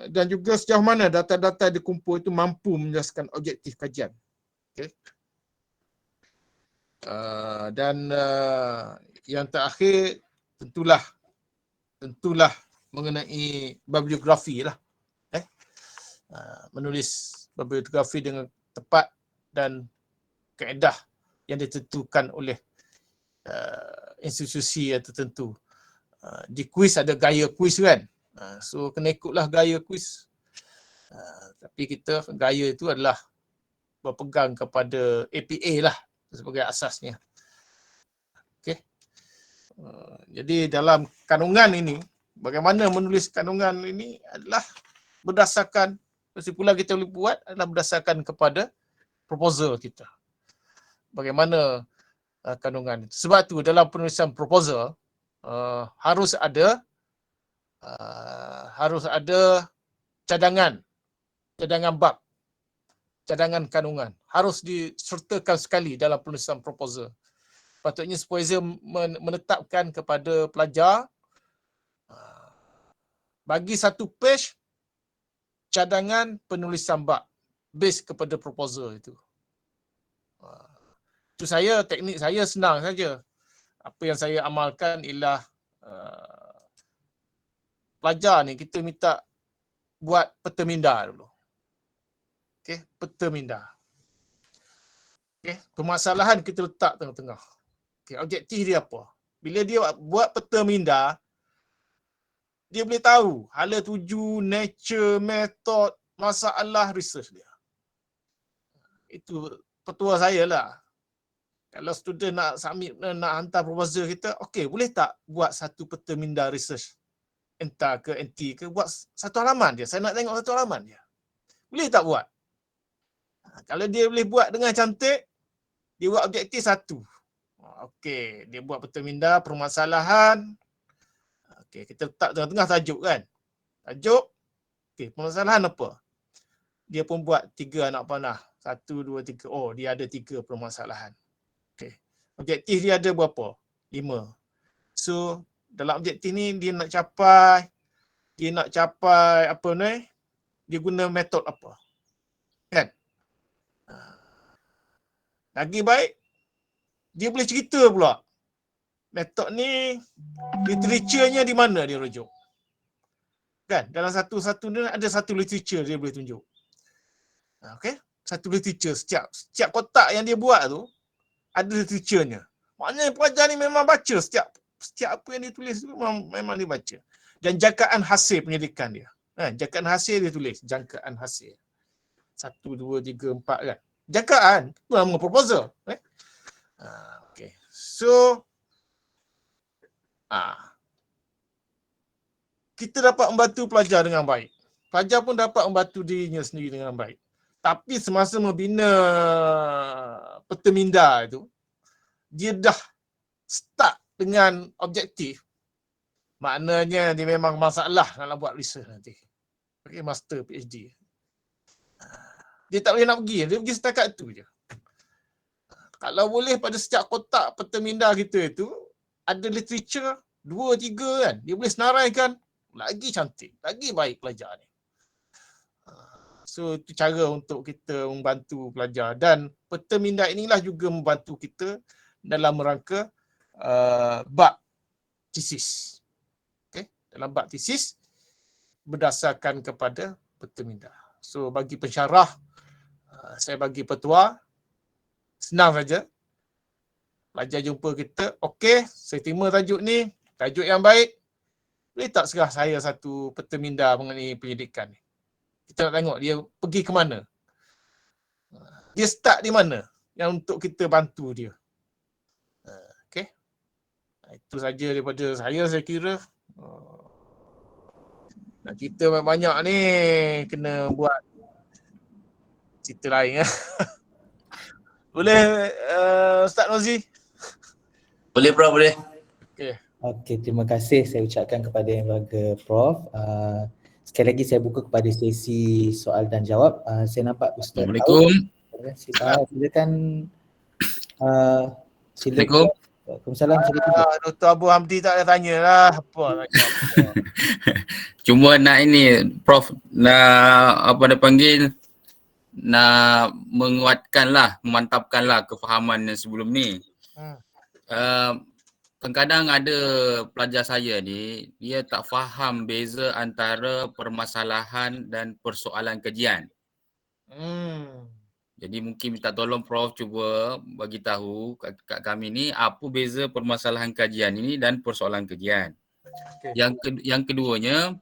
S2: Dan juga sejauh mana data-data dikumpul itu mampu menjelaskan objektif kajian. Okay. Dan yang terakhir tentulah mengenai bibliografi lah. Menulis bibliografi dengan tepat dan kaedah yang ditentukan oleh institusi yang tertentu. Di kuis ada gaya kuis kan. So kena ikutlah gaya kuis. Tapi kita gaya itu adalah berpegang kepada APA lah sebagai asasnya. Okey. Jadi dalam kandungan ini, bagaimana menulis kandungan ini adalah berdasarkan, kesimpulan kita boleh buat adalah berdasarkan kepada proposal kita. Bagaimana kandungan itu. Sebab tu dalam penulisan proposal harus ada cadangan bab, cadangan kandungan. Harus disertakan sekali dalam penulisan proposal. Patutnya supervisor menetapkan kepada pelajar bagi satu page cadangan penulisan bab base kepada proposal itu. Itu teknik saya senang saja. Apa yang saya amalkan ialah pelajar ni kita minta buat peta minda dulu. Okey, peta minda. Okey, permasalahan kita letak tengah-tengah. Okey, objektif dia apa? Bila dia buat peta minda, dia boleh tahu hala tuju, nature, metod, masalah research dia. Itu petua saya lah. Kalau student nak submit, nak hantar proposal kita, okey, boleh tak buat satu peta minda research? Entah ke NT ke, buat satu halaman dia. Saya nak tengok satu halaman dia. Boleh tak buat? Kalau dia boleh buat dengan cantik, dia buat objektif satu. Okey, dia buat peta minda, permasalahan. Okey, kita letak tengah-tengah tajuk kan. Tajuk, okey, permasalahan apa? Dia pun buat 3 anak panah. 1, 2, 3. Oh, dia ada 3 permasalahan. Okey. Objektif dia ada berapa? 5. So, dalam objektif ni dia nak capai apa ni? Dia guna metod apa? Kan? Lagi baik dia boleh cerita pula. Metod ni literaturenya di mana dia rujuk? Kan? Dalam satu-satu ni ada satu literature dia boleh tunjuk. Okey? Satu literature setiap kotak yang dia buat tu ada literaturenya. Maknanya pelajar ni memang baca setiap apa yang dia tulis tu memang dia baca. Dan jangkaan hasil penyelidikan dia. Jangkaan hasil dia tulis. Jangkaan hasil. 1, 2, 3, 4 kan. Jangkaan. Itu nama proposal. Okay. So, kita dapat membantu pelajar dengan baik. Pelajar pun dapat membantu dirinya sendiri dengan baik. Tapi semasa membina peta minda itu, dia dah start dengan objektif, maknanya dia memang masalah nak buat research nanti. Okay, master PhD. Dia tak boleh nak pergi, dia pergi setakat tu je. Kalau boleh pada setiap kotak peta minda kita itu ada literature 2, 3 kan, dia boleh senaraikan, lagi cantik, lagi baik pelajar ni. So itu cara untuk kita membantu pelajar, dan peta minda inilah juga membantu kita dalam rangka bab tesis. Okay? Dalam bab tesis berdasarkan kepada peta minda. So bagi pensyarah, saya bagi petua, senang saja. pelajar jumpa kita, okey, saya terima tajuk ni, tajuk yang baik. Boleh tak serah saya satu peta minda mengenai pendidikan ni? Kita nak tengok dia pergi ke mana. Dia start di mana yang untuk kita bantu dia. Okey. Itu saja daripada saya kira. Nak cerita banyak-banyak ni kena buat cerita lain. Boleh Ustaz Nozi?
S4: Boleh Prof, boleh.
S2: Okey.
S1: Okey, terima kasih saya ucapkan kepada yang berharga Prof. Sekali lagi saya buka kepada sesi soal dan jawab. Saya nampak Ustaz
S5: Assalamualaikum.
S1: Silakan.
S5: Assalamualaikum.
S1: Waalaikumsalam. Silakan.
S2: Dr. Abu Hamdi tak ada tanya lah. Apa tanya apa.
S5: Cuma nak ini Prof nak apa dia panggil, nak menguatkanlah, memantapkanlah kefahaman yang sebelum ni. Kadang-kadang ada pelajar saya ni, dia tak faham beza antara permasalahan dan persoalan kajian. Jadi mungkin minta tolong Prof cuba bagi tahu kat kami ni apa beza permasalahan kajian ini dan persoalan kajian.
S2: Okay.
S5: Yang keduanya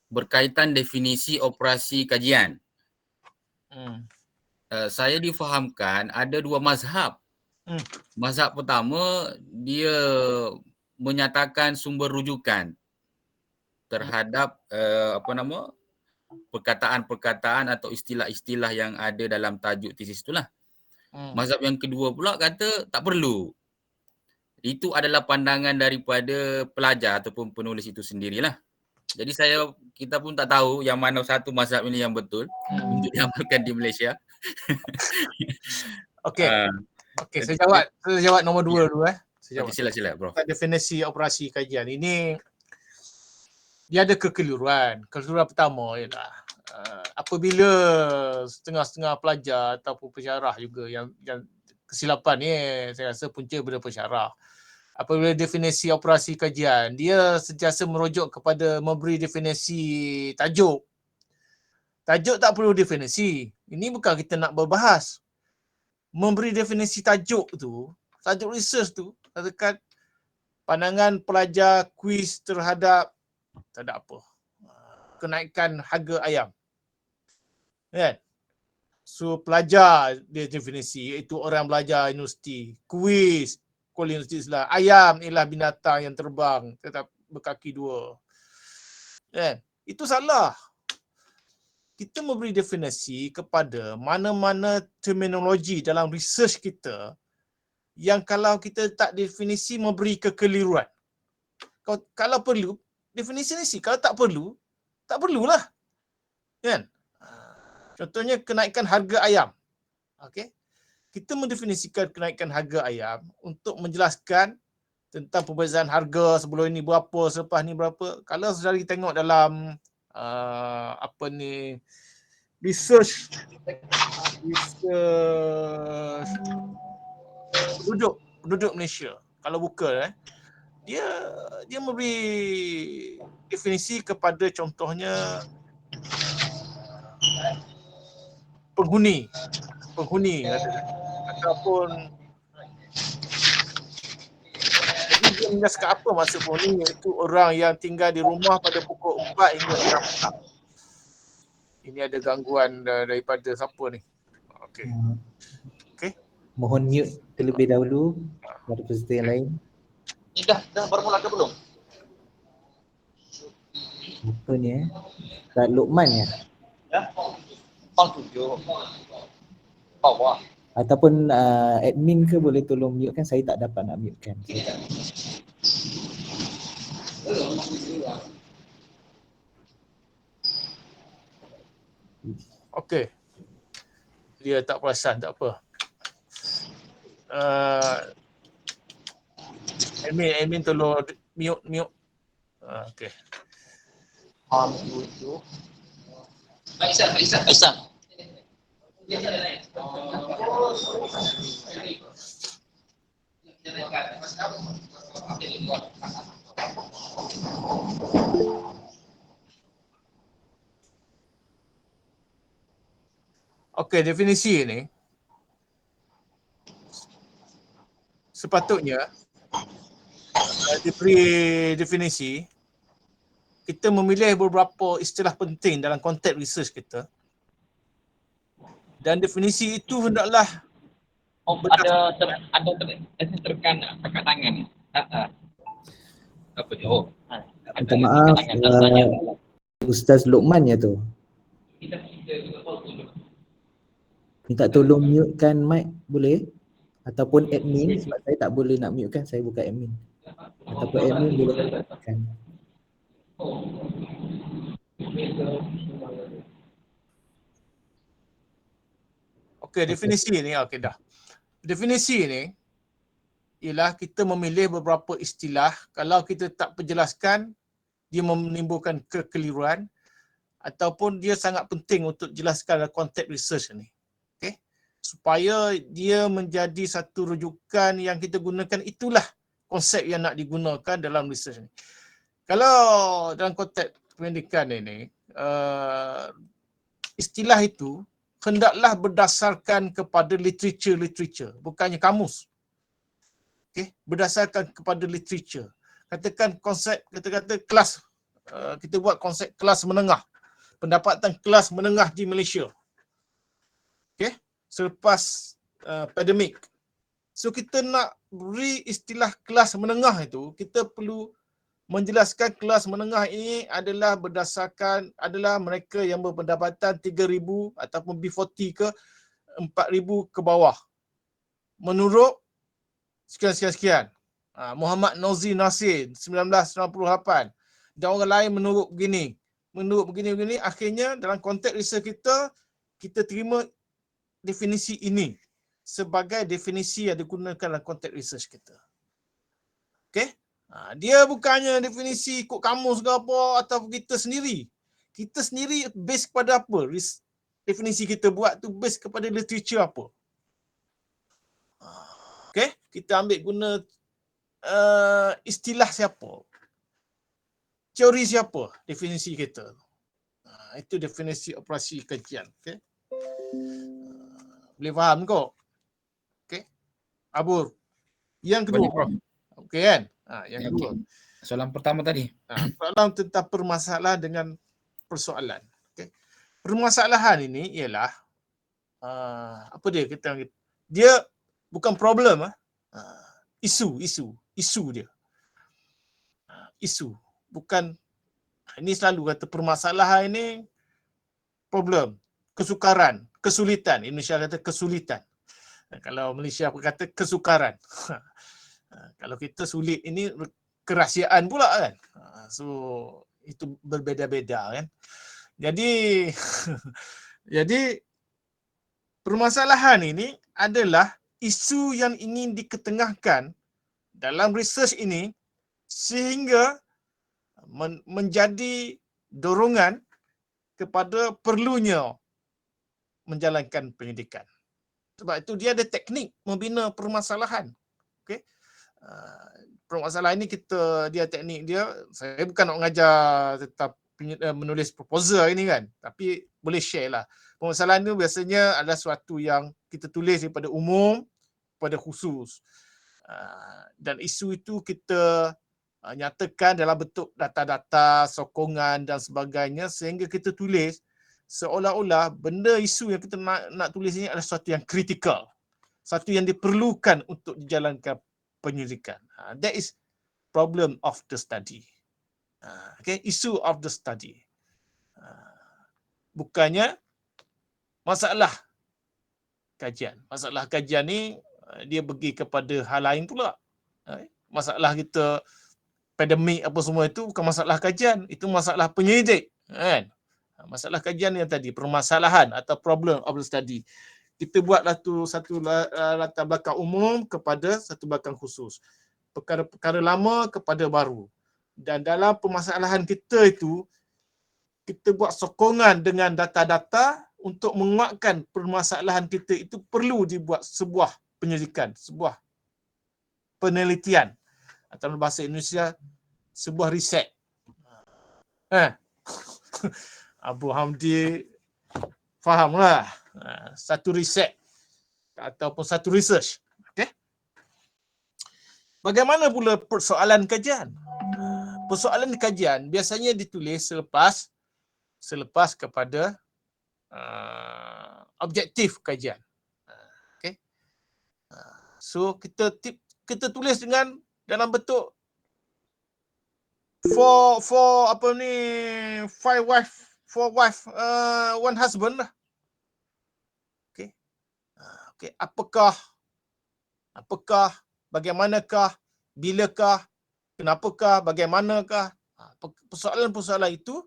S5: berkaitan definisi operasi kajian. Saya difahamkan ada dua mazhab. Mazhab pertama, dia menyatakan sumber rujukan terhadap perkataan-perkataan atau istilah-istilah yang ada dalam tajuk tesis itulah. Mazhab yang kedua pula kata tak perlu. Itu adalah pandangan daripada pelajar ataupun penulis itu sendirilah. Jadi kita pun tak tahu yang mana satu mazhab ini yang betul untuk diamalkan di Malaysia.
S2: Okey. Okey, saya jawab nombor 2 dulu Saya jawab.
S5: Sila Bro.
S2: Definisi operasi kajian ini dia ada kekeliruan. Kekeliruan pertama ialah apabila setengah-setengah pelajar ataupun pensyarah juga yang kesilapan ni saya rasa punca daripada pensyarah. Apabila definisi operasi kajian, dia sentiasa merujuk kepada memberi definisi tajuk. Tajuk tak perlu definisi. Ini bukan kita nak berbahas. Memberi definisi tajuk tu, tajuk research tu, katakan pandangan pelajar kuis terhadap kenaikan harga ayam. Kan? So pelajar dia definisi iaitu orang belajar universiti, kuis Kuala Universiti Islam. Ayam ialah binatang yang terbang tetap berkaki dua. Kan? Itu salah. Kita memberi definisi kepada mana-mana terminologi dalam research kita yang kalau kita tak definisi memberi kekeliruan. Kalau perlu, definisi. Kalau tak perlu, tak perlulah. Kan? Contohnya kenaikan harga ayam. Okey. Kita mendefinisikan kenaikan harga ayam untuk menjelaskan tentang perbezaan harga sebelum ini berapa, selepas ni berapa. Kalau saudara tengok dalam research penduduk Malaysia. Kalau buka dia memberi definisi kepada contohnya penghuni ataupun dia menjelaskan apa maksud penghuni, iaitu orang yang tinggal di rumah pada pukul 4 hingga 6 petang. Ini ada gangguan daripada siapa ni? Okey.
S1: Mohon mute terlebih dahulu dari peserta yang lain.
S6: Ini dah bermula ke belum?
S1: Apa ni Kak Luqman ya?
S6: Ya. Pang 7. Bawah.
S1: Ataupun admin ke boleh tolong mute kan, saya tak dapat nak mute kan.
S2: Okey. Dia tak perasan, tak apa. Admin tolong mute. Okey.
S6: Pang 7. Aisyah.
S2: Okey, definisi ni sepatutnya diberi definisi, kita memilih beberapa istilah penting dalam konteks research kita. Dan definisi itu hendaklah
S6: ada terkan tekan tangan. Apa tu? Oh.
S1: Minta maaf, Ustaz Luqman ya tu. Minta tolong mute-kan mic boleh? Ataupun admin, sebab saya tak boleh nak mute kan, saya bukan admin. Ataupun admin boleh kan.
S2: okey, definisi ni okey dah. Definisi ni ialah kita memilih beberapa istilah, kalau kita tak perjelaskan dia menimbulkan kekeliruan ataupun dia sangat penting untuk jelaskan dalam konteks research ni. Okey. Supaya dia menjadi satu rujukan yang kita gunakan, itulah konsep yang nak digunakan dalam research ni. Kalau dalam konteks pendidikan ini, istilah itu hendaklah berdasarkan kepada literature, bukannya kamus. Okey, berdasarkan kepada literature. Katakan konsep, kata kelas, kita buat konsep kelas menengah, pendapatan kelas menengah di Malaysia. Okey, selepas pandemik. So kita nak beri istilah kelas menengah itu, kita perlu menjelaskan kelas menengah ini adalah berdasarkan, adalah mereka yang berpendapatan 3,000 ataupun B40 ke 4,000 ke bawah. Menurut sekian. Muhammad Nauzi Nasir 1998 dan orang lain menurut begini, akhirnya dalam konteks research kita terima definisi ini sebagai definisi yang digunakan dalam konteks research kita. Okey? Dia bukannya definisi ikut kamus ke apa atau kita sendiri. Kita sendiri base kepada apa? Definisi kita buat tu base kepada literature apa? Okey, kita ambil guna istilah siapa? Teori siapa? Definisi kita. Itu definisi operasi kajian. Okey. Boleh faham kok? Okey. Abur. Yang kedua.
S5: Boleh, Prof.
S2: Okey kan? Yang kedua.
S5: Soalan pertama tadi.
S2: Soalan tentang permasalahan dengan persoalan. Okay. Permasalahan ini ialah apa dia? Dia bukan problem, isu dia. Isu, bukan. Ini selalu kata permasalahan ini problem, kesukaran, kesulitan. Indonesia kata kesulitan. Kalau Malaysia kata kesukaran. Kalau kita sulit ini kerahsiaan pula kan. So itu berbeza-beza kan. Jadi permasalahan ini adalah isu yang ingin diketengahkan dalam research ini sehingga menjadi dorongan kepada perlunya menjalankan pendidikan. Sebab itu dia ada teknik membina permasalahan. Okey. Permasalahan ini dia teknik dia, saya bukan nak mengajar tentang menulis proposal ini kan, tapi boleh share lah. Permasalahan itu biasanya adalah suatu yang kita tulis daripada umum pada khusus. Dan isu itu kita nyatakan dalam bentuk data-data, sokongan dan sebagainya sehingga kita tulis seolah-olah benda isu yang kita nak tulis ini adalah sesuatu yang kritikal. Satu yang diperlukan untuk dijalankan penyelidikan. That is problem of the study. Okay, issue of the study. Bukannya masalah kajian. Masalah kajian ni dia pergi kepada hal lain pula. Masalah kita pandemik apa semua itu bukan masalah kajian, itu masalah penyelidik, kan? Masalah kajian yang tadi, permasalahan atau problem of the study. Kita buatlah tu satu latar belakang umum kepada satu belakang khusus. Perkara-perkara lama kepada baru. Dan dalam permasalahan kita itu, kita buat sokongan dengan data-data untuk menguatkan permasalahan kita itu perlu dibuat sebuah penyelidikan, sebuah penelitian. Atau dalam bahasa Indonesia, sebuah riset. Abu Hamdi fahamlah. Satu riset ataupun satu research. Okay? Bagaimana pula persoalan kajian? Persoalan kajian biasanya ditulis selepas kepada objektif kajian. Okay. So kita tulis dengan dalam bentuk four wife, one husband lah. Okay. Okay. Apakah, bagaimanakah, bilakah, kenapakah, bagaimanakah, persoalan-persoalan itu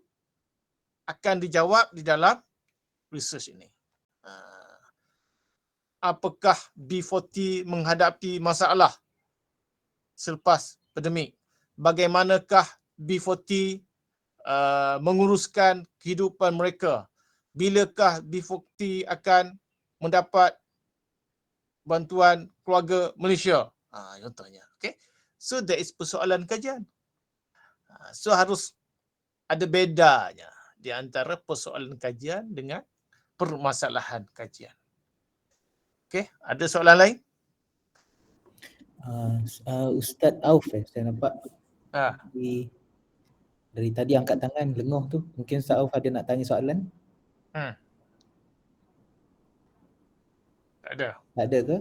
S2: akan dijawab di dalam research ini. Apakah B40 menghadapi masalah selepas pandemik? Bagaimanakah B40 menguruskan kehidupan mereka? Bilakah B40 akan mendapat bantuan keluarga Malaysia? Contohnya. Okay. So that is persoalan kajian. So harus ada bedanya di antara persoalan kajian dengan permasalahan kajian. Okay, ada soalan lain?
S1: Ustaz Auf saya nampak
S2: Ha.
S1: dari tadi angkat tangan lenguh tu. Mungkin Ustaz Auf ada nak tanya soalan?
S2: Tak ada.
S1: Tak ada ke?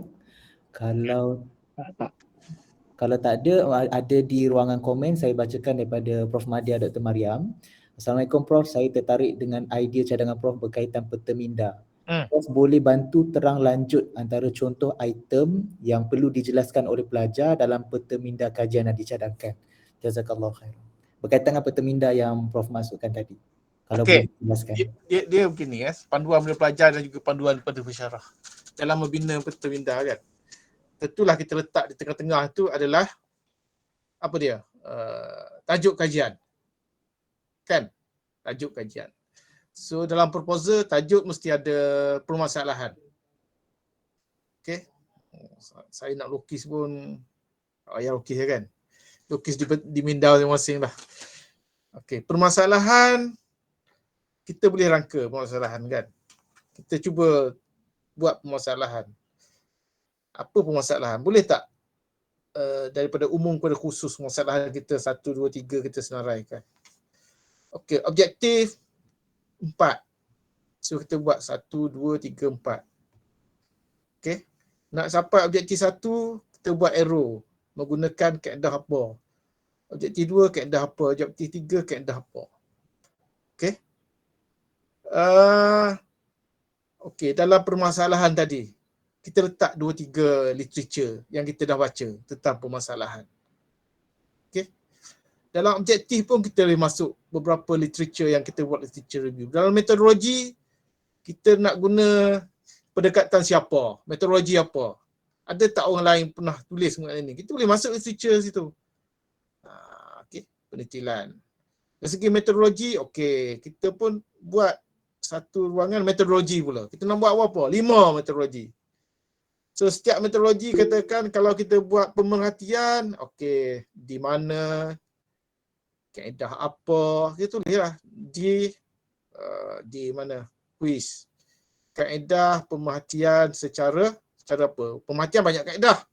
S1: Kalau tak ada di ruangan komen, saya bacakan daripada Prof Madia Dr. Mariam. Assalamualaikum Prof, saya tertarik dengan idea cadangan Prof berkaitan peta minda. Prof boleh bantu terang lanjut antara contoh item yang perlu dijelaskan oleh pelajar dalam peta minda kajian yang dicadangkan. Jazakallah khair. Berkaitan dengan peta minda yang Prof masukkan tadi. Kalau boleh dijelaskan.
S2: Dia begini panduan kepada pelajar dan juga panduan kepada pensyarah dalam membina peta minda kan. Tentulah kita letak di tengah-tengah tu adalah apa dia? Tajuk kajian. Kan? Tajuk kajian. So dalam proposal tajuk mesti ada permasalahan. Okey. Saya nak lukis pun ayah lukis kan. Lukis di minda masing-masing lah. Okey, permasalahan kita boleh rangka permasalahan kan. Kita cuba buat permasalahan. Apa permasalahan? Boleh tak daripada umum kepada khusus permasalahan kita 1, 2, 3 kita senaraikan. Okey, objektif 4. So kita buat 1, 2, 3, 4. Okey. Nak sampai objektif 1, kita buat arrow menggunakan kaedah apa. Objektif 2 kaedah apa, objektif 3 kaedah apa. Okey. Okey, dalam permasalahan tadi kita letak 2-3 literature yang kita dah baca tentang permasalahan. Okey. Dalam objektif pun kita boleh masuk beberapa literature yang kita buat literature review. Dalam metodologi, kita nak guna pendekatan siapa, metodologi apa. Ada tak orang lain pernah tulis mengenai ini? Kita boleh masuk literature situ. Okey, penelitian. Dari segi metodologi, okey, kita pun buat satu ruangan metodologi pula. Kita nak buat apa? 5 metodologi. So setiap metodologi katakan kalau kita buat pemerhatian, okey, di mana, kaedah apa, kita tulislah di mana, quiz. Kaedah pemerhatian secara apa? Pemerhatian banyak kaedah,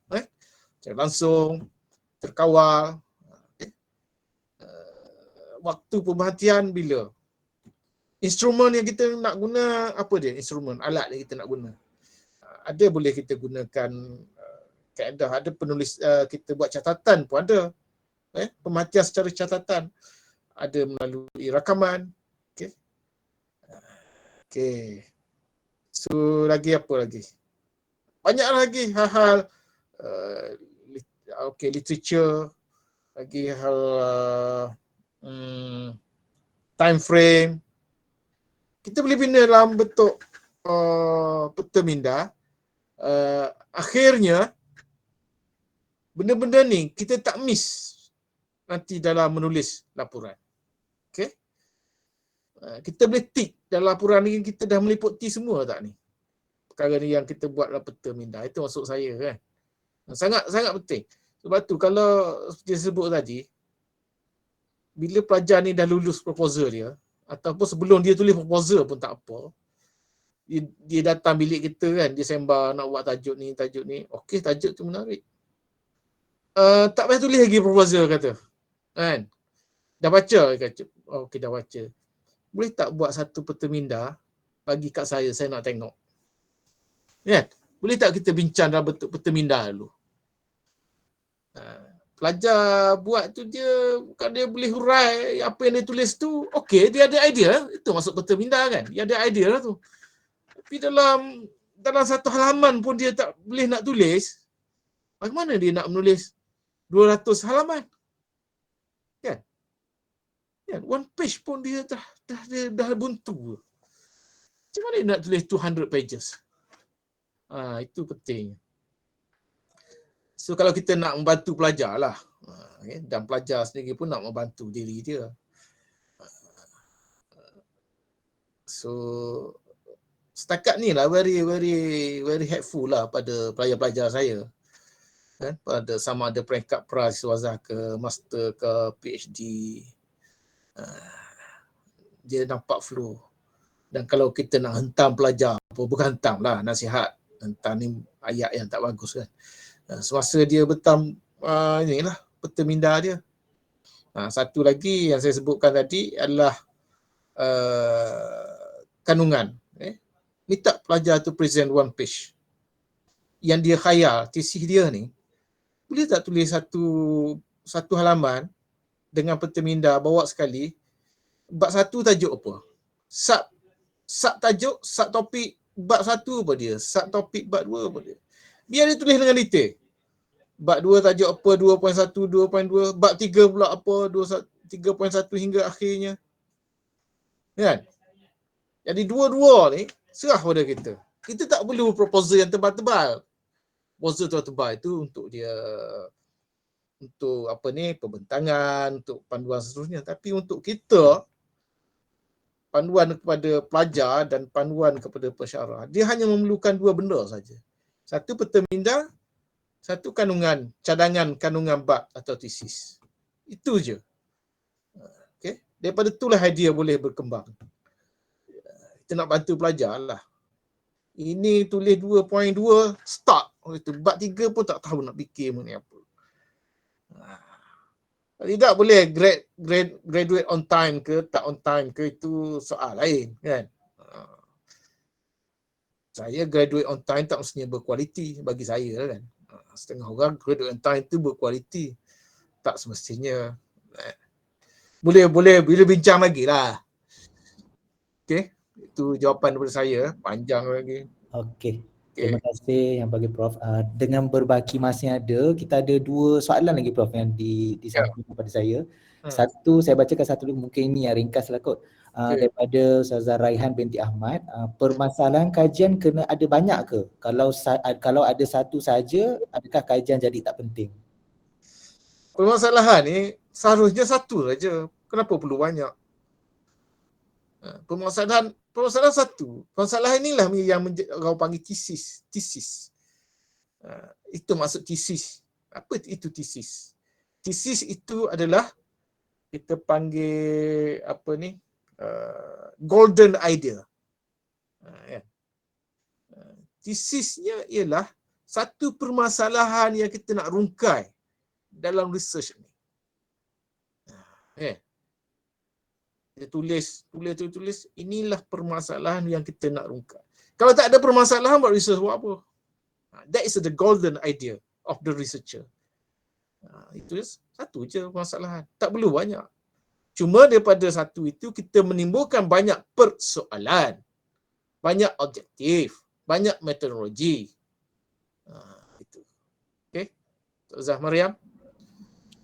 S2: secara langsung, terkawal. Waktu pemerhatian bila? Instrumen yang kita nak guna apa dia? Instrumen, alat yang kita nak guna. Ada boleh kita gunakan kaedah, ada penulis kita buat catatan pun ada. Pemerhatian secara catatan. Ada melalui rakaman. Okey. Okey. So lagi apa lagi? Banyak lagi hal-hal literature, lagi hal time frame. Kita boleh bina dalam bentuk peta minda. Akhirnya benda-benda ni kita tak miss nanti dalam menulis laporan. Okey. Kita boleh tick dalam laporan ni kita dah meliputi semua tak ni? Perkara ni yang kita buat dalam peta minda. Itu maksud saya kan. Sangat penting. Sebab tu kalau seperti sebut tadi, bila pelajar ni dah lulus proposal dia ataupun sebelum dia tulis proposal pun tak apa, dia datang bilik kita kan, dia sembah nak buat tajuk ni. Okey, tajuk tu menarik. Tak payah tulis lagi proposal kata. Kan? Dah baca kata. Okey dah baca. Boleh tak buat satu peta minda bagi kat saya nak tengok. Kan? Boleh tak kita bincang dalam bentuk peta minda dulu. Pelajar buat tu dia, kalau dia boleh hurai apa yang dia tulis tu, okey, dia ada idea, itu masuk peta minda kan. Dia ada idea lah tu. Tapi dalam satu halaman pun dia tak boleh nak tulis, bagaimana dia nak menulis 200 halaman? Kan? Kan? One page pun dia dah buntu. Macam mana dia nak tulis 200 pages? Itu penting. So kalau kita nak membantu pelajar lah, dan pelajar sendiri pun nak membantu diri dia. So setakat ni lah very helpful lah pada pelajar-pelajar saya. Kan? Pada sama ada peringkat prasiswazah ke master ke PhD. Dia nampak flow. Dan kalau kita nak hentam pelajar, bukan hentam lah, nasihat. Hentam ni ayat yang tak bagus kan. Semasa dia betam inilah peta minda dia. Satu lagi yang saya sebutkan tadi adalah kandungan. Minta pelajar tu present one page. Yang dia khayal, tesis dia ni, boleh tak tulis satu halaman dengan peta minda bawa sekali, bab satu tajuk apa? Sub tajuk, sub topik bab satu apa dia? Sub topik bab dua apa dia? Biar dia tulis dengan detail. Bab 2 tajuk apa, 2.1, 2.2, bab 3 pula apa, 3.1 hingga akhirnya. Kan? Jadi dua-dua ni serah pada kita. Kita tak perlu proposal yang tebal-tebal. Proposal tebal itu untuk dia, untuk pembentangan, untuk panduan seterusnya. Tapi untuk kita, panduan kepada pelajar dan panduan kepada pensyarah, dia hanya memerlukan dua benda saja. Satu peta minda, satu kandungan, cadangan kandungan bab atau tesis. Itu je. Okay? Daripada itulah idea boleh berkembang. Kita nak bantu pelajar lah. Ini tulis 2.2, start. Bab 3 pun tak tahu nak fikir ni apa. Tidak boleh graduate on time ke, tak on time ke, itu soal lain kan. Saya graduate on time tak mestinya berkualiti bagi saya kan. Setengah orang graduate on time tu berkualiti. Tak semestinya. Boleh bila bincang lagi lah. Okey, itu jawapan daripada saya. Panjang lagi.
S1: Okey. Terima kasih yang bagi Prof. Dengan berbaki masa yang ada, kita ada dua soalan lagi Prof yang disampaikan kepada saya. Satu, saya bacakan satu dulu, mungkin ini yang ringkas lah kot. Daripada Ustazah Raihan binti Ahmad, permasalahan kajian kena ada banyak ke? Kalau ada satu saja, adakah kajian jadi tak penting?
S2: Permasalahan ni seharusnya satu saja. Kenapa perlu banyak? Permasalahan satu. Permasalahan inilah yang orang panggil tesis. Itu maksud tesis. Apa itu tesis? Tesis itu adalah kita panggil golden idea. Tesisnya ialah satu permasalahan yang kita nak rungkai dalam research ni. Dia tulis, inilah permasalahan yang kita nak rungkai. Kalau tak ada permasalahan, buat research buat apa? That is the golden idea of the researcher. Itu satu je permasalahan. Tak perlu banyak. Cuma daripada satu itu, kita menimbulkan banyak persoalan. Banyak objektif. Banyak metodologi. Itu. Okay. Ustazah Mariam.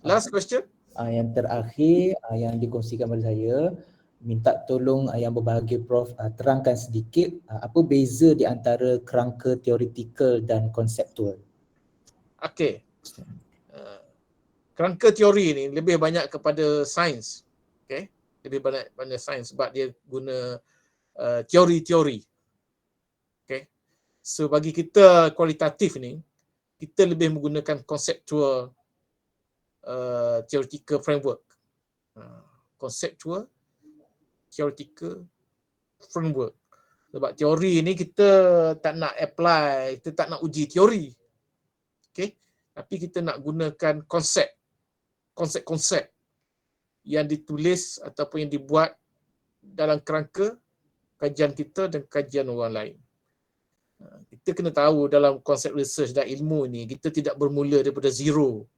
S2: Last question.
S1: Yang terakhir yang dikongsikan kepada saya, minta tolong yang berbahagia Prof terangkan sedikit apa beza di antara kerangka teoretikal dan konseptual.
S2: Okey. Kerangka teori ni lebih banyak kepada sains. Okey. Lebih banyak pada sains sebab dia guna teori-teori. Okey. So bagi kita kualitatif ni, kita lebih menggunakan konseptual theoretical framework. Conceptual theoretical framework. Sebab teori ni kita tak nak apply, kita tak nak uji teori. Okay? Tapi kita nak gunakan konsep-konsep yang ditulis ataupun yang dibuat dalam kerangka kajian kita dan kajian orang lain. Kita kena tahu dalam konsep research dan ilmu ni, kita tidak bermula daripada zero.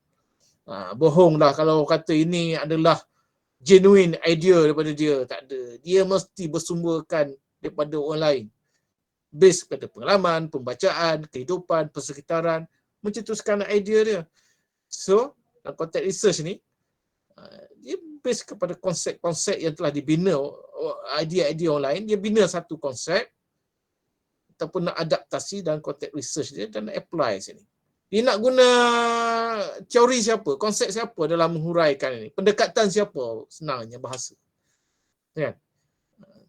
S2: Bohonglah kalau kata ini adalah genuine idea daripada dia. Tak ada. Dia mesti bersumberkan daripada orang lain. Based pada pengalaman, pembacaan, kehidupan, persekitaran, mencetuskan idea dia. So, dalam konteks research ni, dia based kepada konsep-konsep yang telah dibina, idea-idea orang lain, dia bina satu konsep ataupun nak adaptasi dalam konteks research dia dan nak apply sini. Dia nak guna teori siapa, konsep siapa dalam menghuraikan ini, pendekatan siapa, senangnya bahasa. Kan?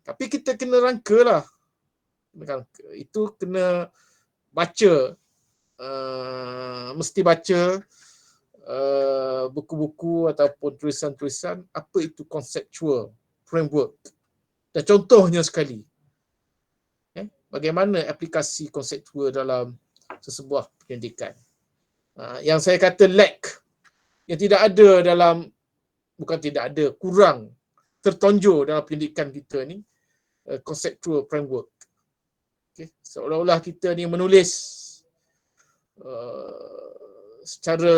S2: Tapi kita kena rangkalah. Itu kena baca, mesti baca buku-buku ataupun tulisan-tulisan apa itu conceptual framework. Dan contohnya sekali, bagaimana aplikasi konseptual dalam sesebuah pendidikan. Yang saya kata lack, yang tidak ada dalam, bukan tidak ada, kurang, tertonjol dalam pendidikan kita ni, conceptual framework. Okay. Seolah-olah kita ni menulis secara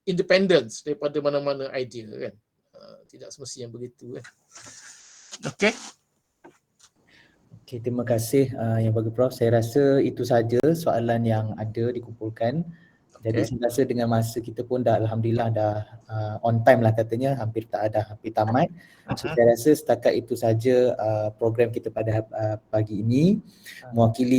S2: independence daripada mana-mana idea kan. Tidak semestinya begitu kan. Okey.
S1: Okay, terima kasih yang bagi Prof. Saya rasa itu saja soalan yang ada dikumpulkan. Jadi saya rasa dengan masa kita pun dah alhamdulillah dah on time lah katanya, hampir tamat. So, saya rasa setakat itu saja program kita pada pagi ini. Mewakili